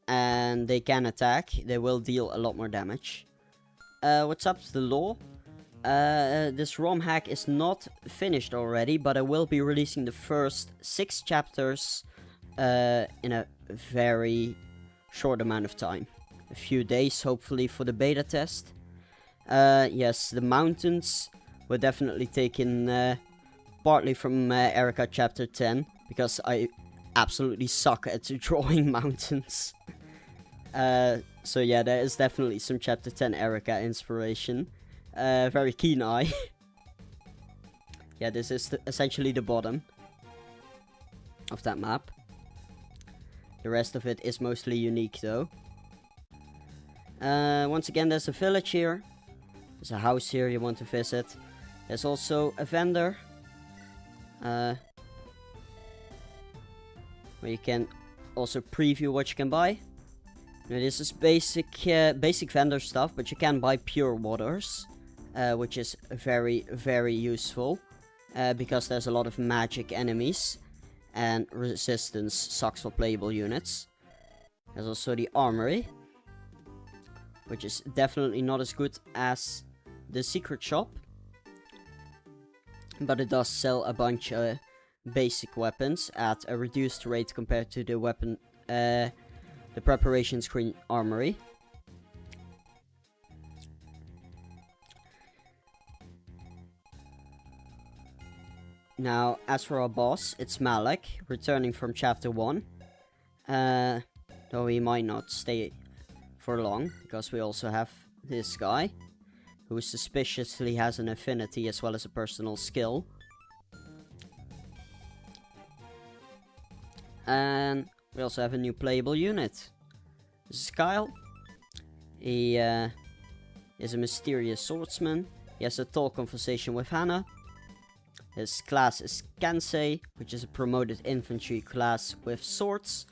and they can attack, they will deal a lot more damage. What's up to the lore? This ROM hack is not finished already, but I will be releasing the first 6 chapters in a very short amount of time. A few days, hopefully, for the beta test. Yes, the mountains were definitely taken partly from Erica chapter 10, because I absolutely suck at drawing mountains. So yeah, there is definitely some chapter 10 Erica inspiration. Very keen eye. Yeah, this is essentially the bottom of that map. The rest of it is mostly unique though. Once again, there's a village here. There's a house here you want to visit. There's also a vendor. Where you can also preview what you can buy. Now, this is basic vendor stuff, but you can buy pure waters. Which is very, very useful. Because there's a lot of magic enemies. And resistance sucks for playable units. There's also the armory. Which is definitely not as good as the secret shop. But it does sell a bunch of basic weapons at a reduced rate compared to the weapon, the preparation screen armory. Now, as for our boss, it's Malik, returning from chapter 1. Though he might not stay for long, because we also have this guy, who suspiciously has an affinity as well as a personal skill. And we also have a new playable unit. This is Kyle. He is a mysterious swordsman. He has a tall conversation with Hannah. His class is Kansei, which is a promoted infantry class with swords.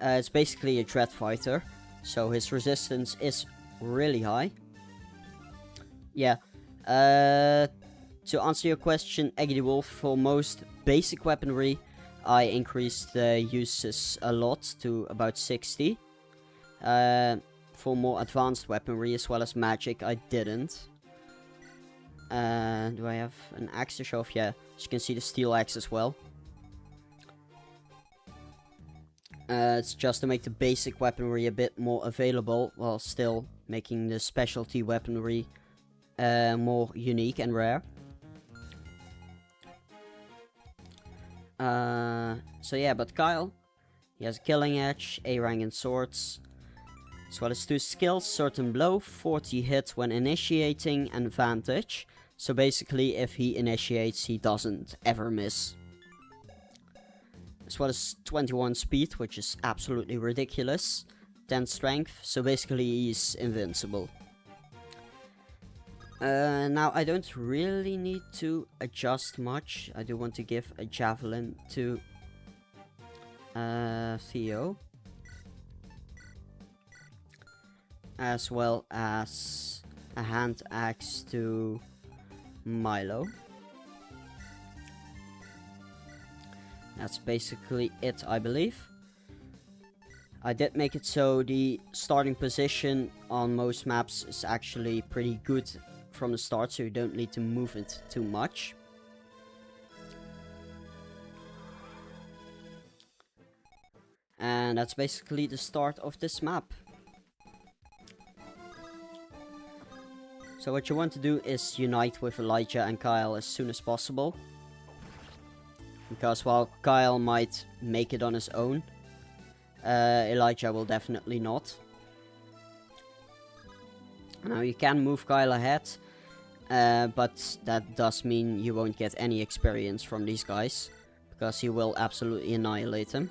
It's basically a dread fighter, so his resistance is really high. Yeah, to answer your question, Eggy the Wolf, for most basic weaponry, I increased the uses a lot to about 60. For more advanced weaponry as well as magic, I didn't. Do I have an axe to show off? Yeah, as you can see, the steel axe as well. It's just to make the basic weaponry a bit more available, while still making the specialty weaponry more unique and rare. So yeah, but Kyle, he has a killing edge, A rank in swords, as well as 2 skills, certain blow, 40 hit when initiating, and vantage. So basically, if he initiates, he doesn't ever miss. As well as 21 speed, which is absolutely ridiculous. 10 strength, so basically he's invincible. Now, I don't really need to adjust much. I do want to give a javelin to Theo. As well as a hand axe to Milo. That's basically it, I believe. I did make it so the starting position on most maps is actually pretty good from the start, so you don't need to move it too much. And that's basically the start of this map. So what you want to do is unite with Elijah and Kyle as soon as possible. Because while Kyle might make it on his own, Elijah will definitely not. Now you can move Kyle ahead, but that does mean you won't get any experience from these guys, because you will absolutely annihilate them.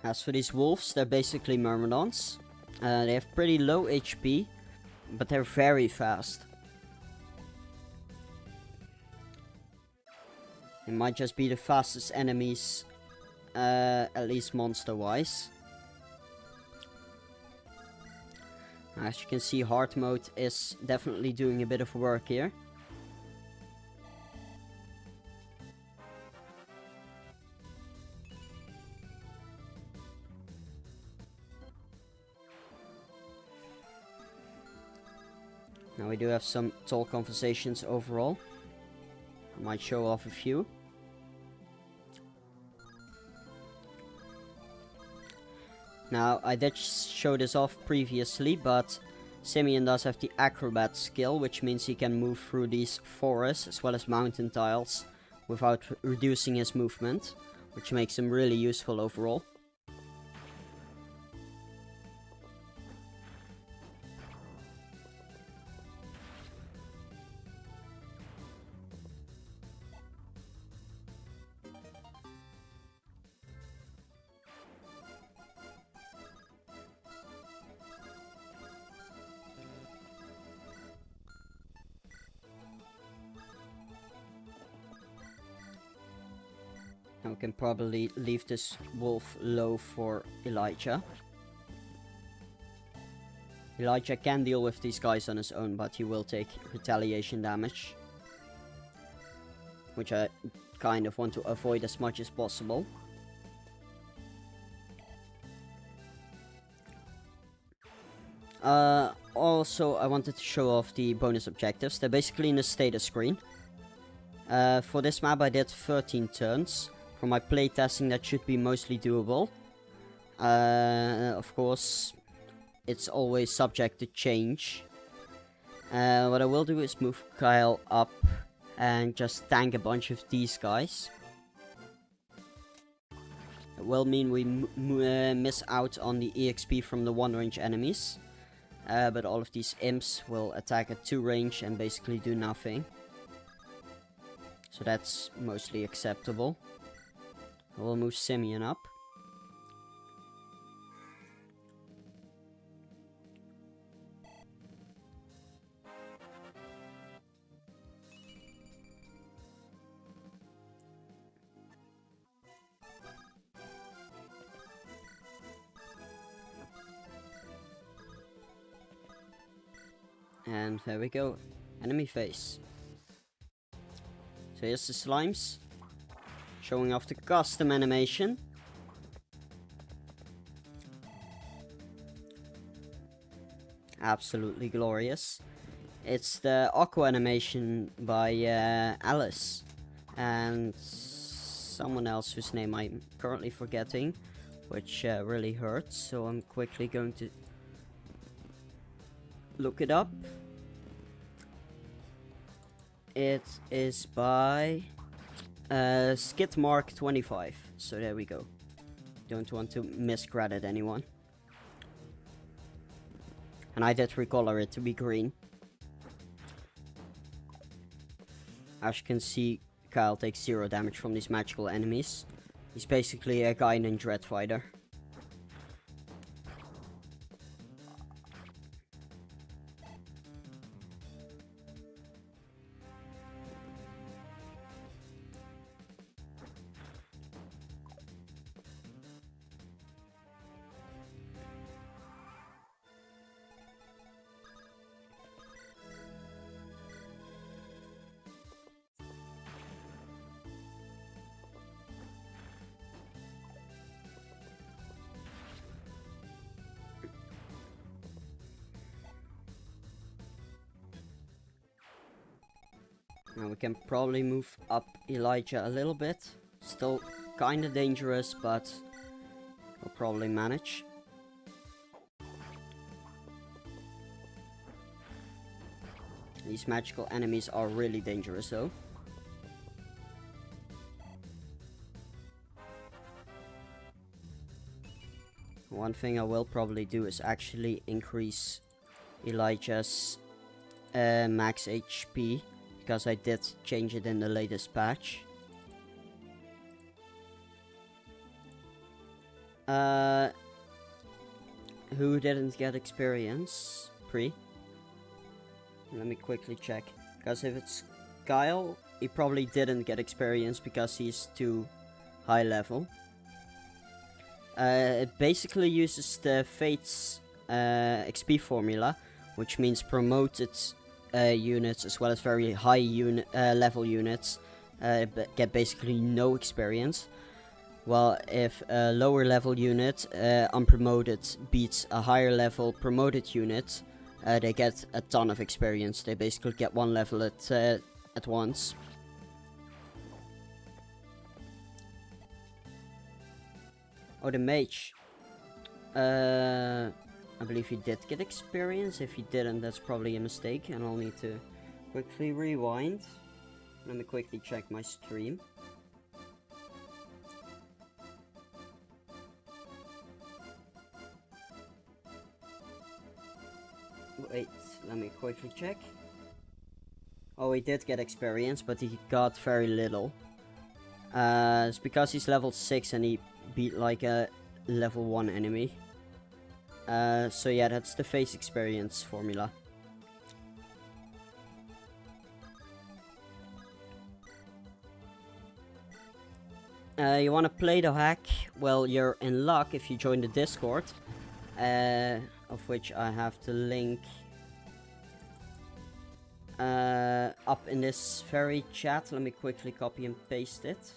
As for these wolves, they're basically myrmidons. They have pretty low HP, but they're very fast. They might just be the fastest enemies, at least monster-wise. As you can see, hard mode is definitely doing a bit of work here. Now we do have some tall conversations overall. I might show off a few. Now, I did show this off previously, but Simeon does have the acrobat skill, which means he can move through these forests as well as mountain tiles without reducing his movement, which makes him really useful overall. Now we can probably leave this wolf low for Elijah. Elijah can deal with these guys on his own, but he will take retaliation damage, which I kind of want to avoid as much as possible. Also, I wanted to show off the bonus objectives. They're basically in the status screen. For this map I did 13 turns. For my playtesting that should be mostly doable. Of course, it's always subject to change. What I will do is move Kyle up and just tank a bunch of these guys. It will mean we miss out on the EXP from the 1-range enemies. But all of these imps will attack at 2 range and basically do nothing. So that's mostly acceptable. I will move Simeon up. And there we go. Enemy face. So here's the slimes. Showing off the custom animation. Absolutely glorious. It's the aqua animation by Alice. And someone else whose name I'm currently forgetting. Which really hurts. So I'm quickly going to look it up. It is by Skidmark25. So there we go. Don't want to miscredit anyone. And I did recolor it to be green. As you can see, Kyle takes 0 damage from these magical enemies. He's basically a guy named Dreadfighter. Now we can probably move up Elijah a little bit. Still kinda dangerous, but we'll probably manage. These magical enemies are really dangerous though. One thing I will probably do is actually increase Elijah's max HP, because I did change it in the latest patch. Who didn't get experience? Pre? Let me quickly check. Because if it's Kyle, he probably didn't get experience because he's too high level. It basically uses the Fates XP formula, which means promoted units as well as very high level units get basically no experience. While if a lower level unit, unpromoted, beats a higher level promoted unit, they get a ton of experience. They basically get one level at once. Oh, the mage. I believe he did get experience. If he didn't, that's probably a mistake, and I'll need to quickly rewind. Let me quickly check my stream. Wait, let me quickly check. Oh, he did get experience, but he got very little. It's because he's level 6 and he beat like a level 1 enemy. So yeah, that's the face experience formula. You want to play the hack? Well, you're in luck if you join the Discord, of which I have the link up in this very chat. Let me quickly copy and paste it.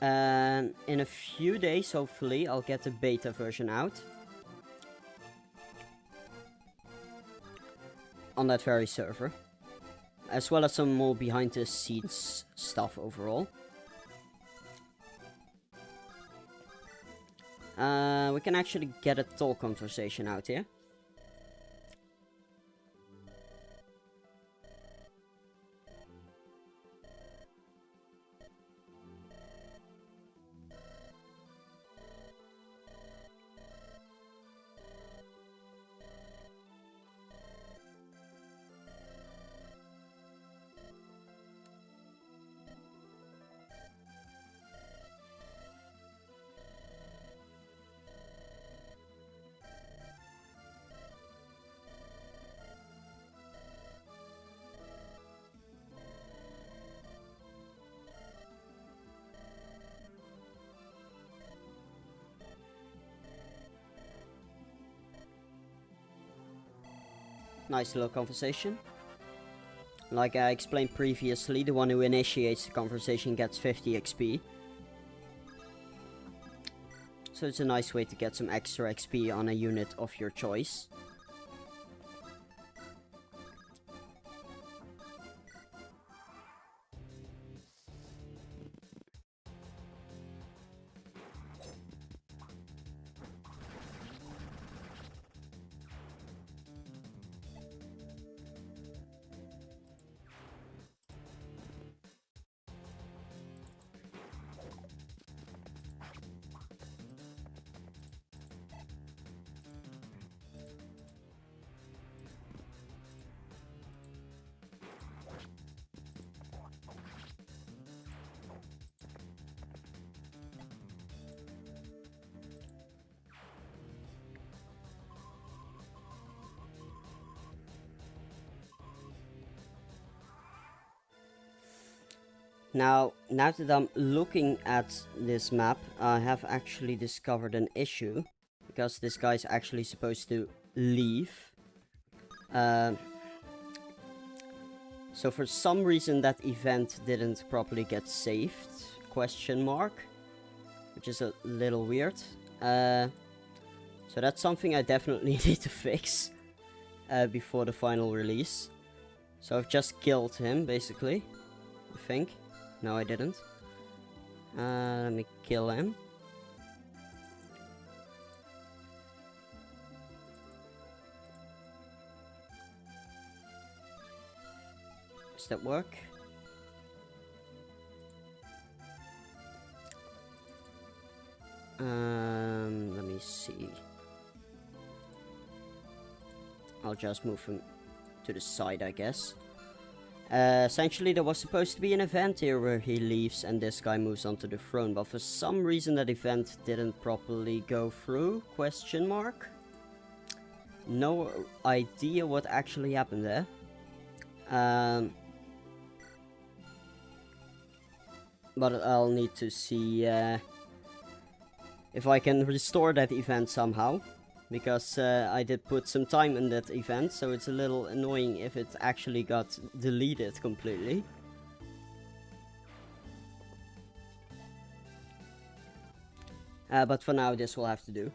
And in a few days, hopefully, I'll get the beta version out on that very server, as well as some more behind the scenes stuff overall. We can actually get a talk conversation out here. Nice little conversation. Like I explained previously, the one who initiates the conversation gets 50 XP. So it's a nice way to get some extra XP on a unit of your choice. Now that I'm looking at this map, I have actually discovered an issue, because this guy's actually supposed to leave. So for some reason that event didn't properly get saved, question mark, which is a little weird. So that's something I definitely need to fix before the final release. So I've just killed him, basically. I think. No, I didn't. Let me kill him. Does that work? Let me see. I'll just move him to the side, I guess. Essentially, there was supposed to be an event here where he leaves and this guy moves onto the throne, but for some reason that event didn't properly go through? Question mark? No idea what actually happened there. But I'll need to see if I can restore that event somehow. Because I did put some time in that event, so it's a little annoying if it actually got deleted completely. But for now, this will have to do.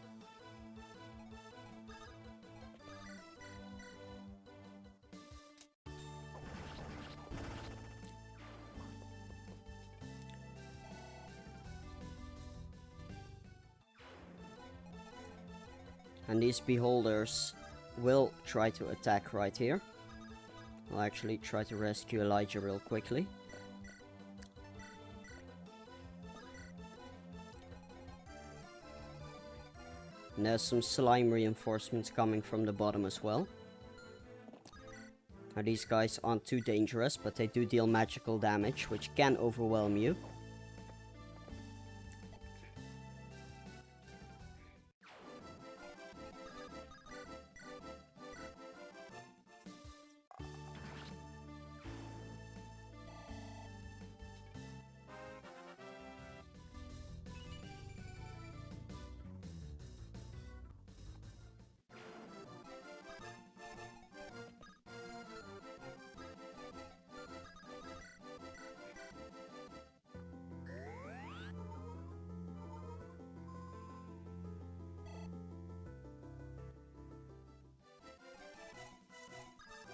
And these beholders will try to attack right here. I'll actually try to rescue Elijah real quickly. And there's some slime reinforcements coming from the bottom as well. Now these guys aren't too dangerous, but they do deal magical damage, which can overwhelm you.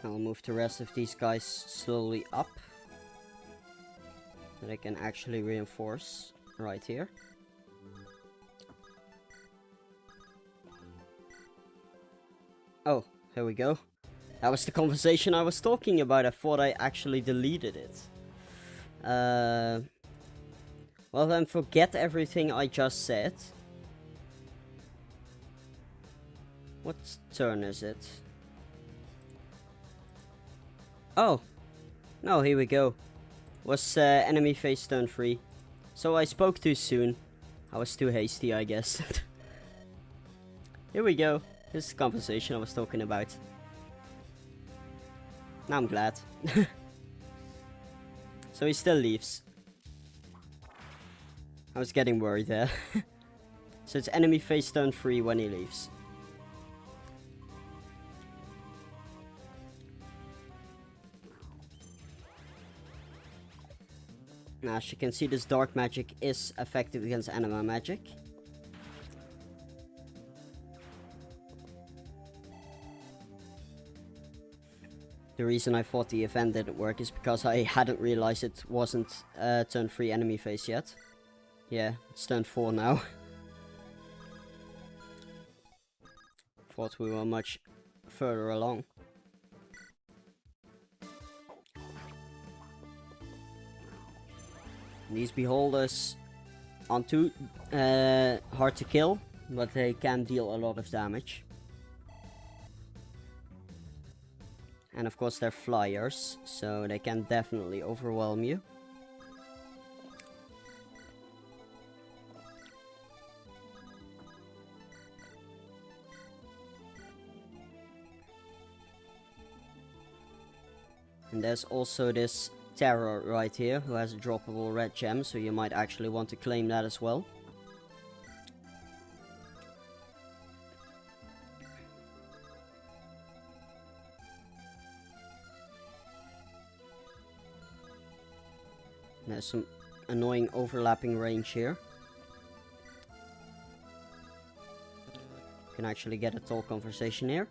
I'll move the rest of these guys slowly up. So they can actually reinforce right here. Oh, here we go. That was the conversation I was talking about. I thought I actually deleted it. Well then, forget everything I just said. What turn is it? Oh, no, here we go. Was enemy phase turn 3. So I spoke too soon. I was too hasty, I guess. Here we go. This is the conversation I was talking about. Now I'm glad. So he still leaves. I was getting worried there. So it's enemy phase turn 3 when he leaves. Now, as you can see, this dark magic is effective against anima magic. The reason I thought the event didn't work is because I hadn't realized it wasn't turn 3 enemy phase yet. Yeah, it's turn 4 now. Thought we were much further along. These beholders aren't too hard to kill, but they can deal a lot of damage. And of course they're flyers, so they can definitely overwhelm you. And there's also this terror right here who has a droppable red gem, so you might actually want to claim that as well. There's some annoying overlapping range here. Can actually get a talk conversation here.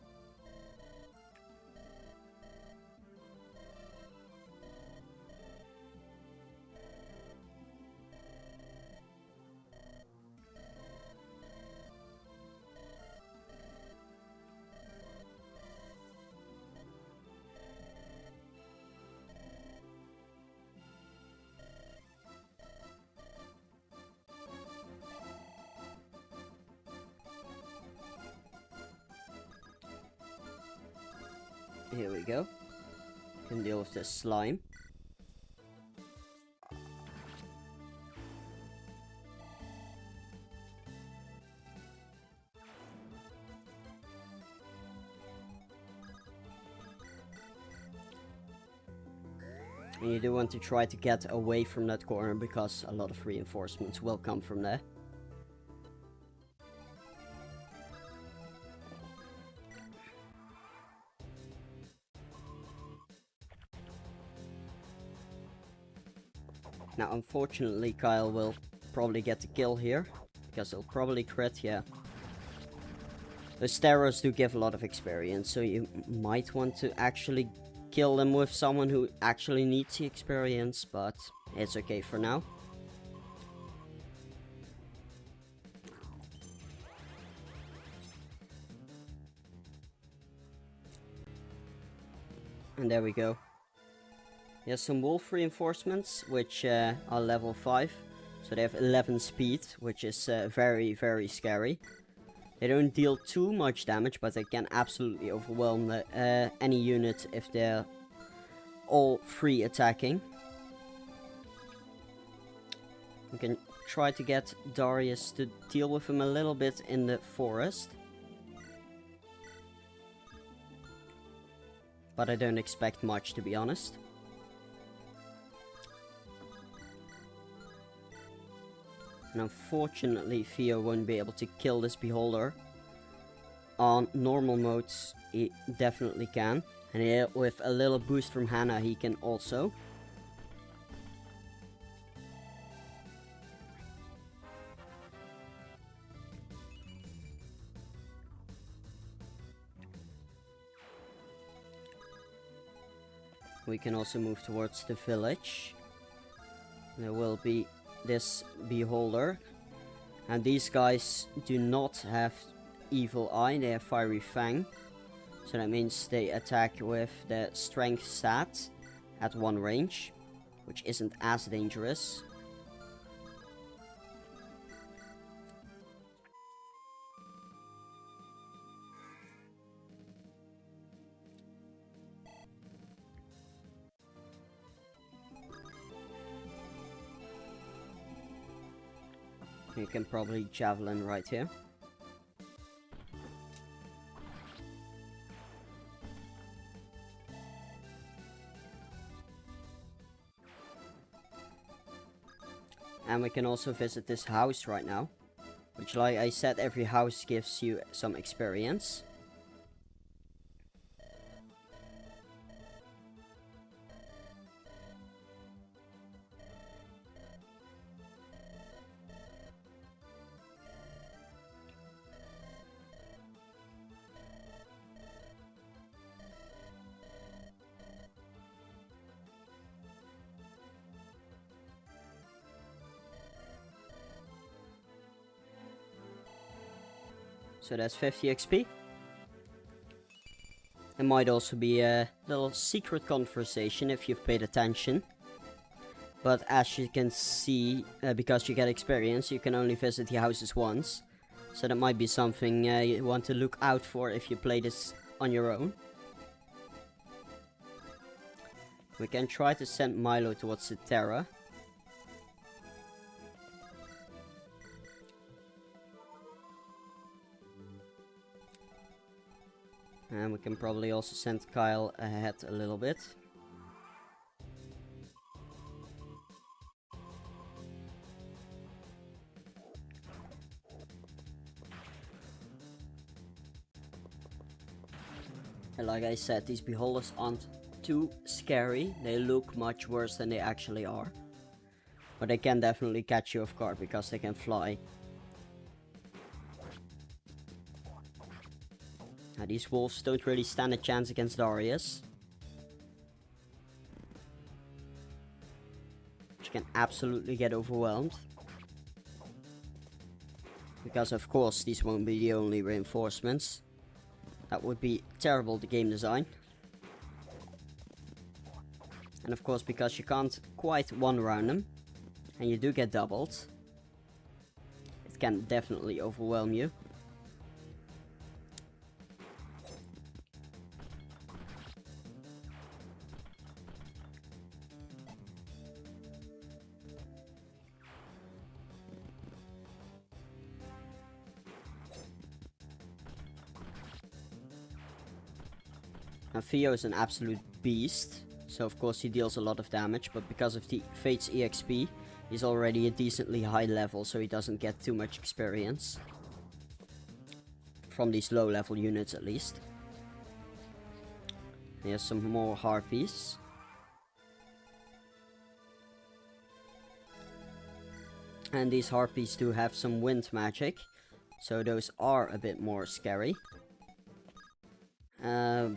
Here we go. Can deal with this slime. And you do want to try to get away from that corner because a lot of reinforcements will come from there. Now, unfortunately, Kyle will probably get the kill here, because he'll probably crit, yeah. The Steros do give a lot of experience, so you might want to actually kill them with someone who actually needs the experience, but it's okay for now. And there we go. He has some wolf reinforcements, which are level 5. So they have 11 speed, which is very, very scary. They don't deal too much damage, but they can absolutely overwhelm any unit if they're all free attacking. We can try to get Darius to deal with him a little bit in the forest. But I don't expect much, to be honest. And unfortunately, Theo won't be able to kill this beholder. On normal modes, he definitely can. And with a little boost from Hannah, he can also. We can also move towards the village. There will be this beholder, and these guys do not have evil eye, they have fiery fang, so that means they attack with the strength stat at 1 range, which isn't as dangerous. You can probably javelin right here. And we can also visit this house right now, which, like I said, every house gives you some experience. So that's 50 XP. There might also be a little secret conversation if you've paid attention. But as you can see, because you get experience, you can only visit the houses once. So that might be something you want to look out for if you play this on your own. We can try to send Milo towards the Terra. And we can probably also send Kyle ahead a little bit. And like I said, these beholders aren't too scary. They look much worse than they actually are. But they can definitely catch you off guard because they can fly. Now these wolves don't really stand a chance against Darius. She can absolutely get overwhelmed. Because of course these won't be the only reinforcements. That would be terrible to game design. And of course because you can't quite one-round them, and you do get doubled, it can definitely overwhelm you. Now Theo is an absolute beast, so of course he deals a lot of damage, but because of the Fate's EXP, he's already a decently high level, so he doesn't get too much experience. From these low level units at least. Here's some more harpies. And these harpies do have some wind magic, so those are a bit more scary.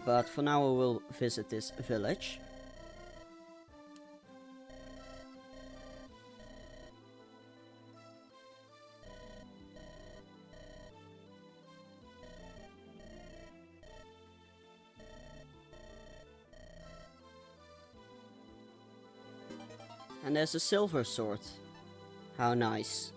But for now we will visit this village. And there's a silver sword. How nice.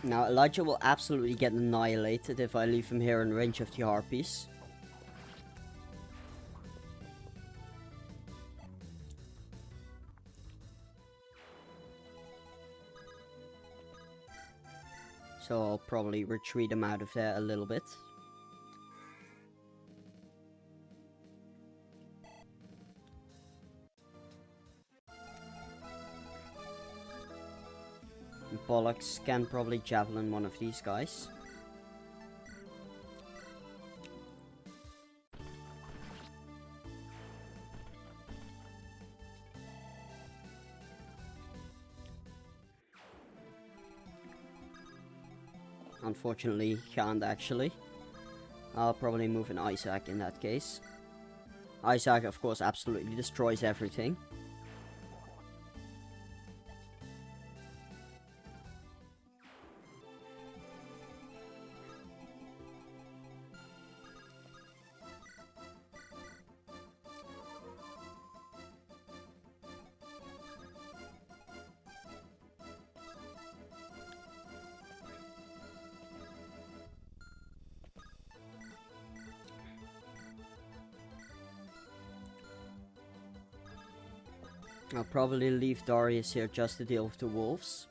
Now Elijah will absolutely get annihilated if I leave him here in range of the harpies. So I'll probably retreat him out of there a little bit. Bollocks can probably javelin one of these guys. Unfortunately, he can't actually. I'll probably move an Isaac in that case. Isaac, of course, absolutely destroys everything. I'll probably leave Darius here just to deal with the wolves.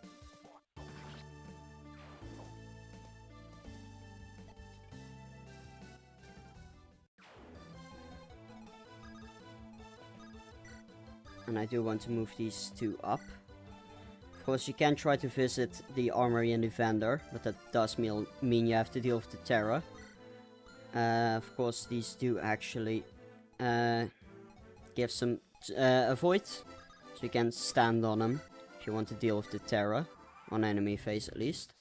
And I do want to move these two up. Of course, you can try to visit the armory and the vendor, but that does mean you have to deal with the Terra. Of course, these do actually give some avoid. So you can stand on them if you want to deal with the Terra, on enemy phase at least.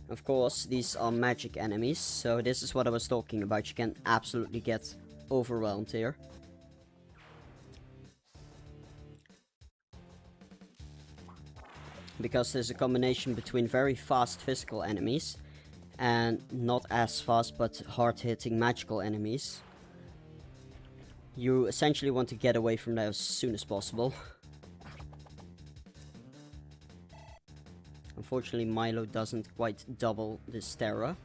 Of course, these are magic enemies, so this is what I was talking about. You can absolutely get overwhelmed here. Because there's a combination between very fast physical enemies and not as fast but hard-hitting magical enemies. You essentially want to get away from that as soon as possible. Unfortunately, Milo doesn't quite double this Terra.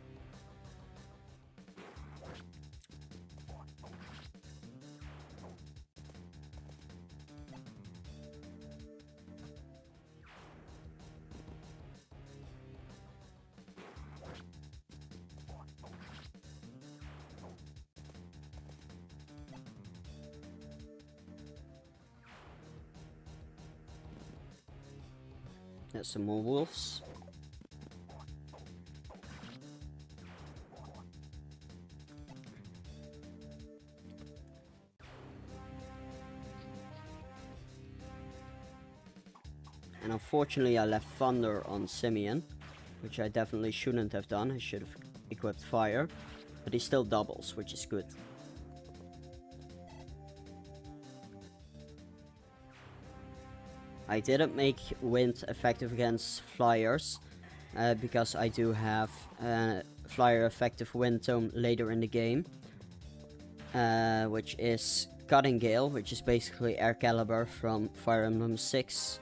There's some more wolves. And unfortunately I left Thunder on Simeon, which I definitely shouldn't have done. I should have equipped Fire. But he still doubles, which is good. I didn't make Wind effective against Flyers, because I do have Flyer effective Wind Tome later in the game. Which is Cutting Gale, which is basically Air Caliber from Fire Emblem 6.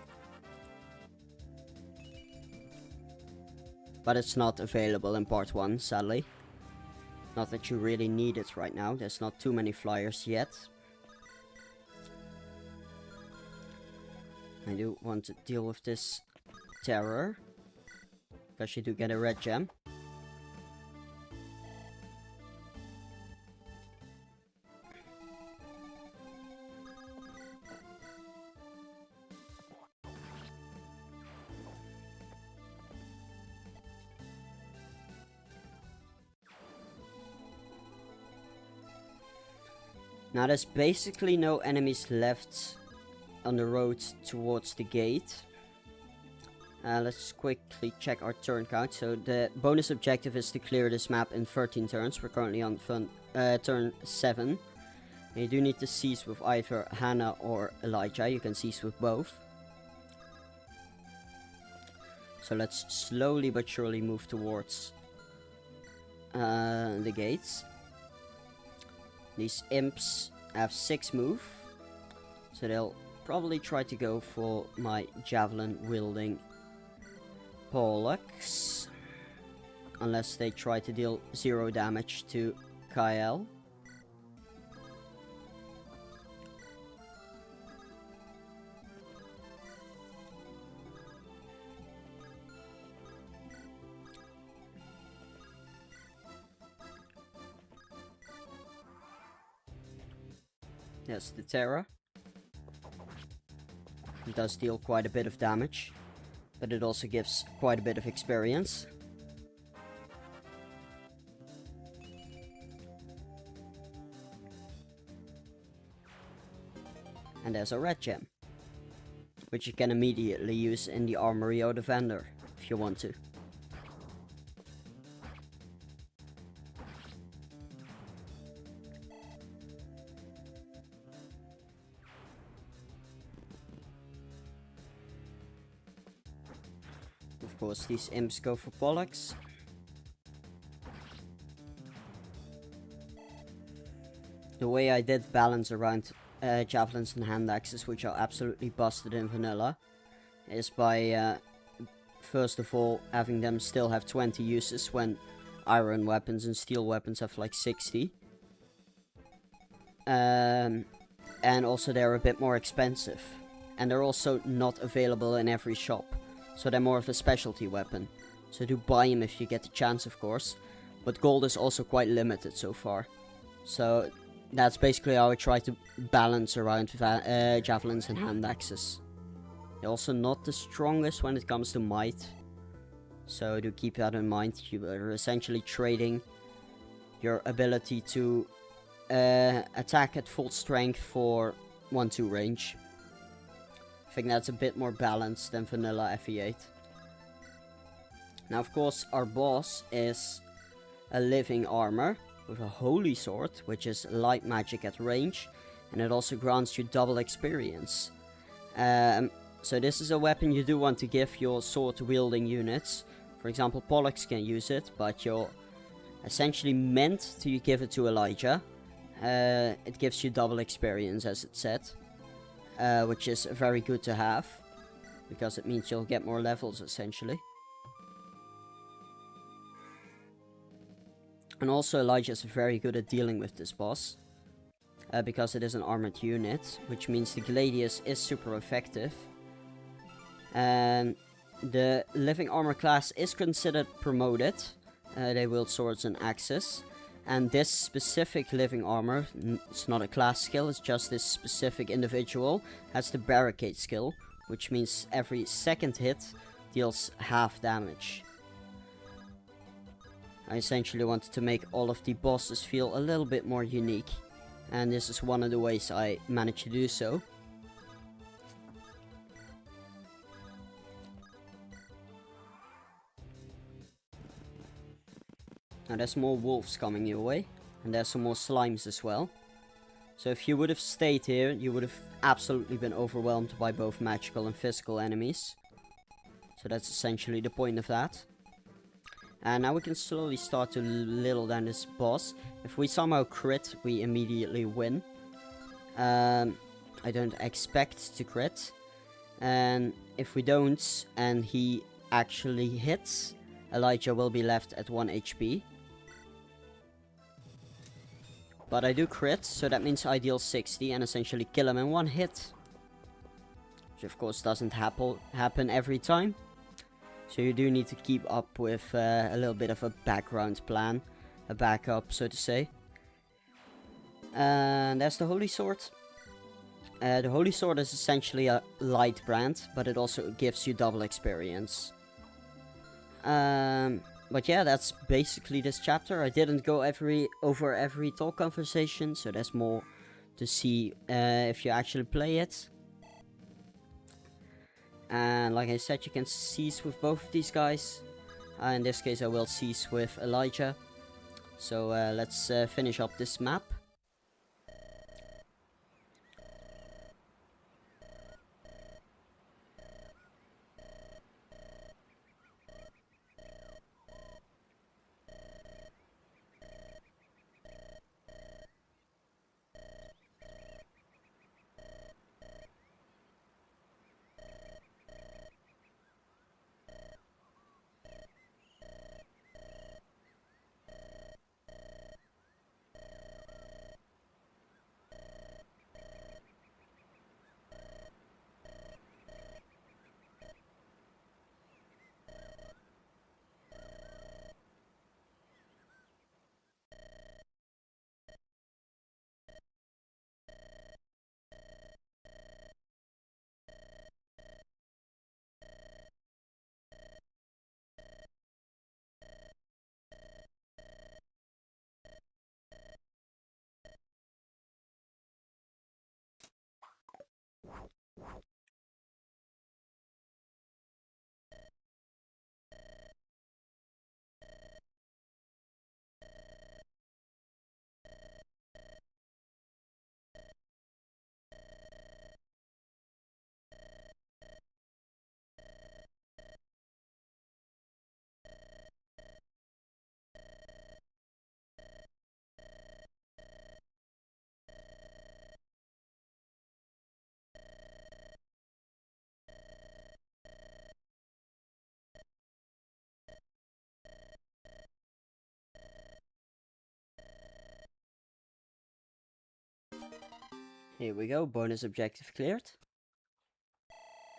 But it's not available in part 1, sadly. Not that you really need it right now, there's not too many flyers yet. I do want to deal with this terror, because you do get a red gem. Now there's basically no enemies left on the road towards the gate. Let's quickly check our turn count. So the bonus objective is to clear this map in 13 turns. We're currently on turn 7. And you do need to seize with either Hannah or Elijah. You can seize with both. So let's slowly but surely move towards the gates. These imps have 6 move, so they'll probably try to go for my javelin wielding Pollux, unless they try to deal 0 damage to Kyle. Yes, the Terra. It does deal quite a bit of damage, but it also gives quite a bit of experience. And there's a red gem, which you can immediately use in the armory or the vendor, if you want to. Of course, these imps go for Pollux. The way I did balance around javelins and hand axes, which are absolutely busted in vanilla, is by first of all having them still have 20 uses when iron weapons and steel weapons have like 60. And also they're a bit more expensive. And they're also not available in every shop. So they're more of a specialty weapon. So do buy them if you get the chance, of course. But gold is also quite limited so far. So that's basically how I try to balance around javelins and hand axes. They're also not the strongest when it comes to might. So do keep that in mind. You are essentially trading your ability to attack at full strength for 1-2 range. I think that's a bit more balanced than vanilla FE8. Now, of course, our boss is a living armor with a holy sword, which is light magic at range, and it also grants you double experience. So this is a weapon you do want to give your sword wielding units. For example, Pollux can use it, but you're essentially meant to give it to Elijah. It gives you double experience, as it said. Which is very good to have, because it means you'll get more levels, essentially. And also Elijah is very good at dealing with this boss, because it is an armored unit, which means the Gladius is super effective. And the living armor class is considered promoted. They wield swords and axes. And this specific living armor, it's not a class skill, it's just this specific individual, has the barricade skill, which means every second hit deals half damage. I essentially wanted to make all of the bosses feel a little bit more unique, and this is one of the ways I managed to do so. Now there's more wolves coming your way, and there's some more slimes as well. So if you would have stayed here, you would have absolutely been overwhelmed by both magical and physical enemies. So that's essentially the point of that. And now we can slowly start to little down this boss. If we somehow crit, we immediately win. I don't expect to crit. And if we don't, and he actually hits, Elijah will be left at 1 HP. But I do crit, so that means I deal 60 and essentially kill him in one hit. Which of course doesn't happen every time. So you do need to keep up with a little bit of a background plan. A backup, so to say. And there's the Holy Sword. The Holy Sword is essentially a light brand, but it also gives you double experience. But yeah, that's basically this chapter. I didn't go over every talk conversation, so there's more to see if you actually play it. And like I said, you can cease with both of these guys. In this case, I will cease with Elijah. So let's finish up this map. Here we go, bonus objective cleared.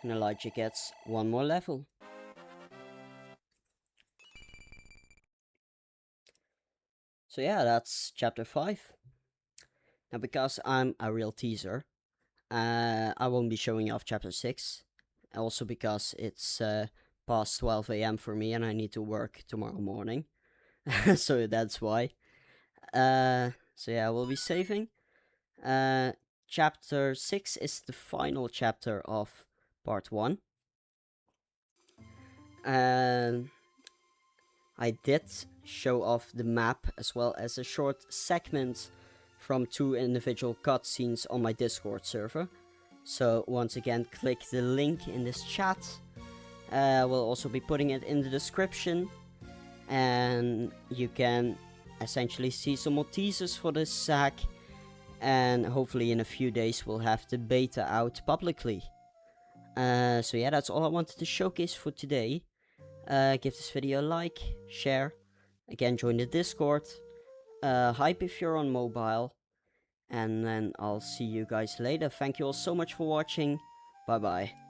And Elijah gets one more level. So yeah, that's chapter 5. Now because I'm a real teaser, I won't be showing off chapter 6. Also because it's past 12 AM for me and I need to work tomorrow morning. So that's why. So yeah, I will be saving. Chapter 6 is the final chapter of part 1. And I did show off the map as well as a short segment from 2 individual cutscenes on my Discord server. So once again, click the link in this chat. We'll also be putting it in the description. And you can essentially see some more teasers for this hack. And hopefully in a few days we'll have the beta out publicly. So yeah, that's all I wanted to showcase for today. Give this video a like, share. Again, join the Discord. Hype if you're on mobile. And then I'll see you guys later. Thank you all so much for watching. Bye bye.